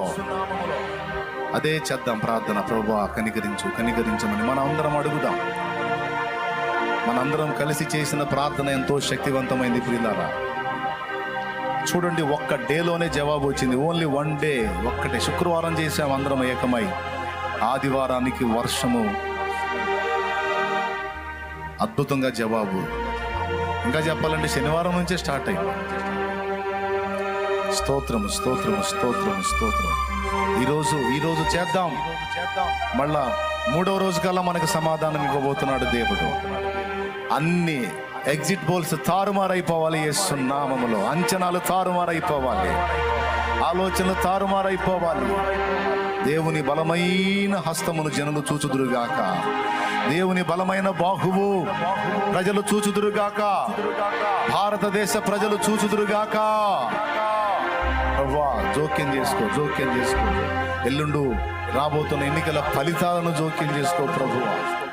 అదే చేద్దాం ప్రార్థన. ప్రభువా, కనికరించమని మనం అందరం అడుగుదాం. మనందరం కలిసి చేసిన ప్రార్థన ఎంతో శక్తివంతమైంది ప్రియులారా. చూడండి, ఒక్క డేలోనే జవాబు వచ్చింది. ఓన్లీ 1 డే, ఒక్కటే. శుక్రవారం చేసాం అందరం ఏకమై. ఆదివారానికి వర్షము అద్భుతంగా జవాబు. ఇంకా చెప్పాలంటే శనివారం నుంచే స్టార్ట్ అయింది. స్తోత్రము. ఈరోజు చేద్దాం. మళ్ళా 3వ రోజు కల్లా మనకు సమాధానం ఇవ్వబోతున్నాడు దేవుడు. అన్ని ఎగ్జిట్ పోల్స్ తారుమారైపోవాలి యేసు నామములో. అంచనాలు తారుమారైపోవాలి, ఆలోచనలు తారుమారైపోవాలి. దేవుని బలమైన హస్తమును జనులు చూచుదురుగాక. దేవుని బలమైన బాహువు ప్రజలు చూచుదురుగాక. భారతదేశ ప్రజలు చూచుదురుగాక. జోక్యం చేసుకో. ఎల్లుండు రాబోతున్న ఎన్నికల ఫలితాలను జోక్యం చేసుకో ప్రభువా.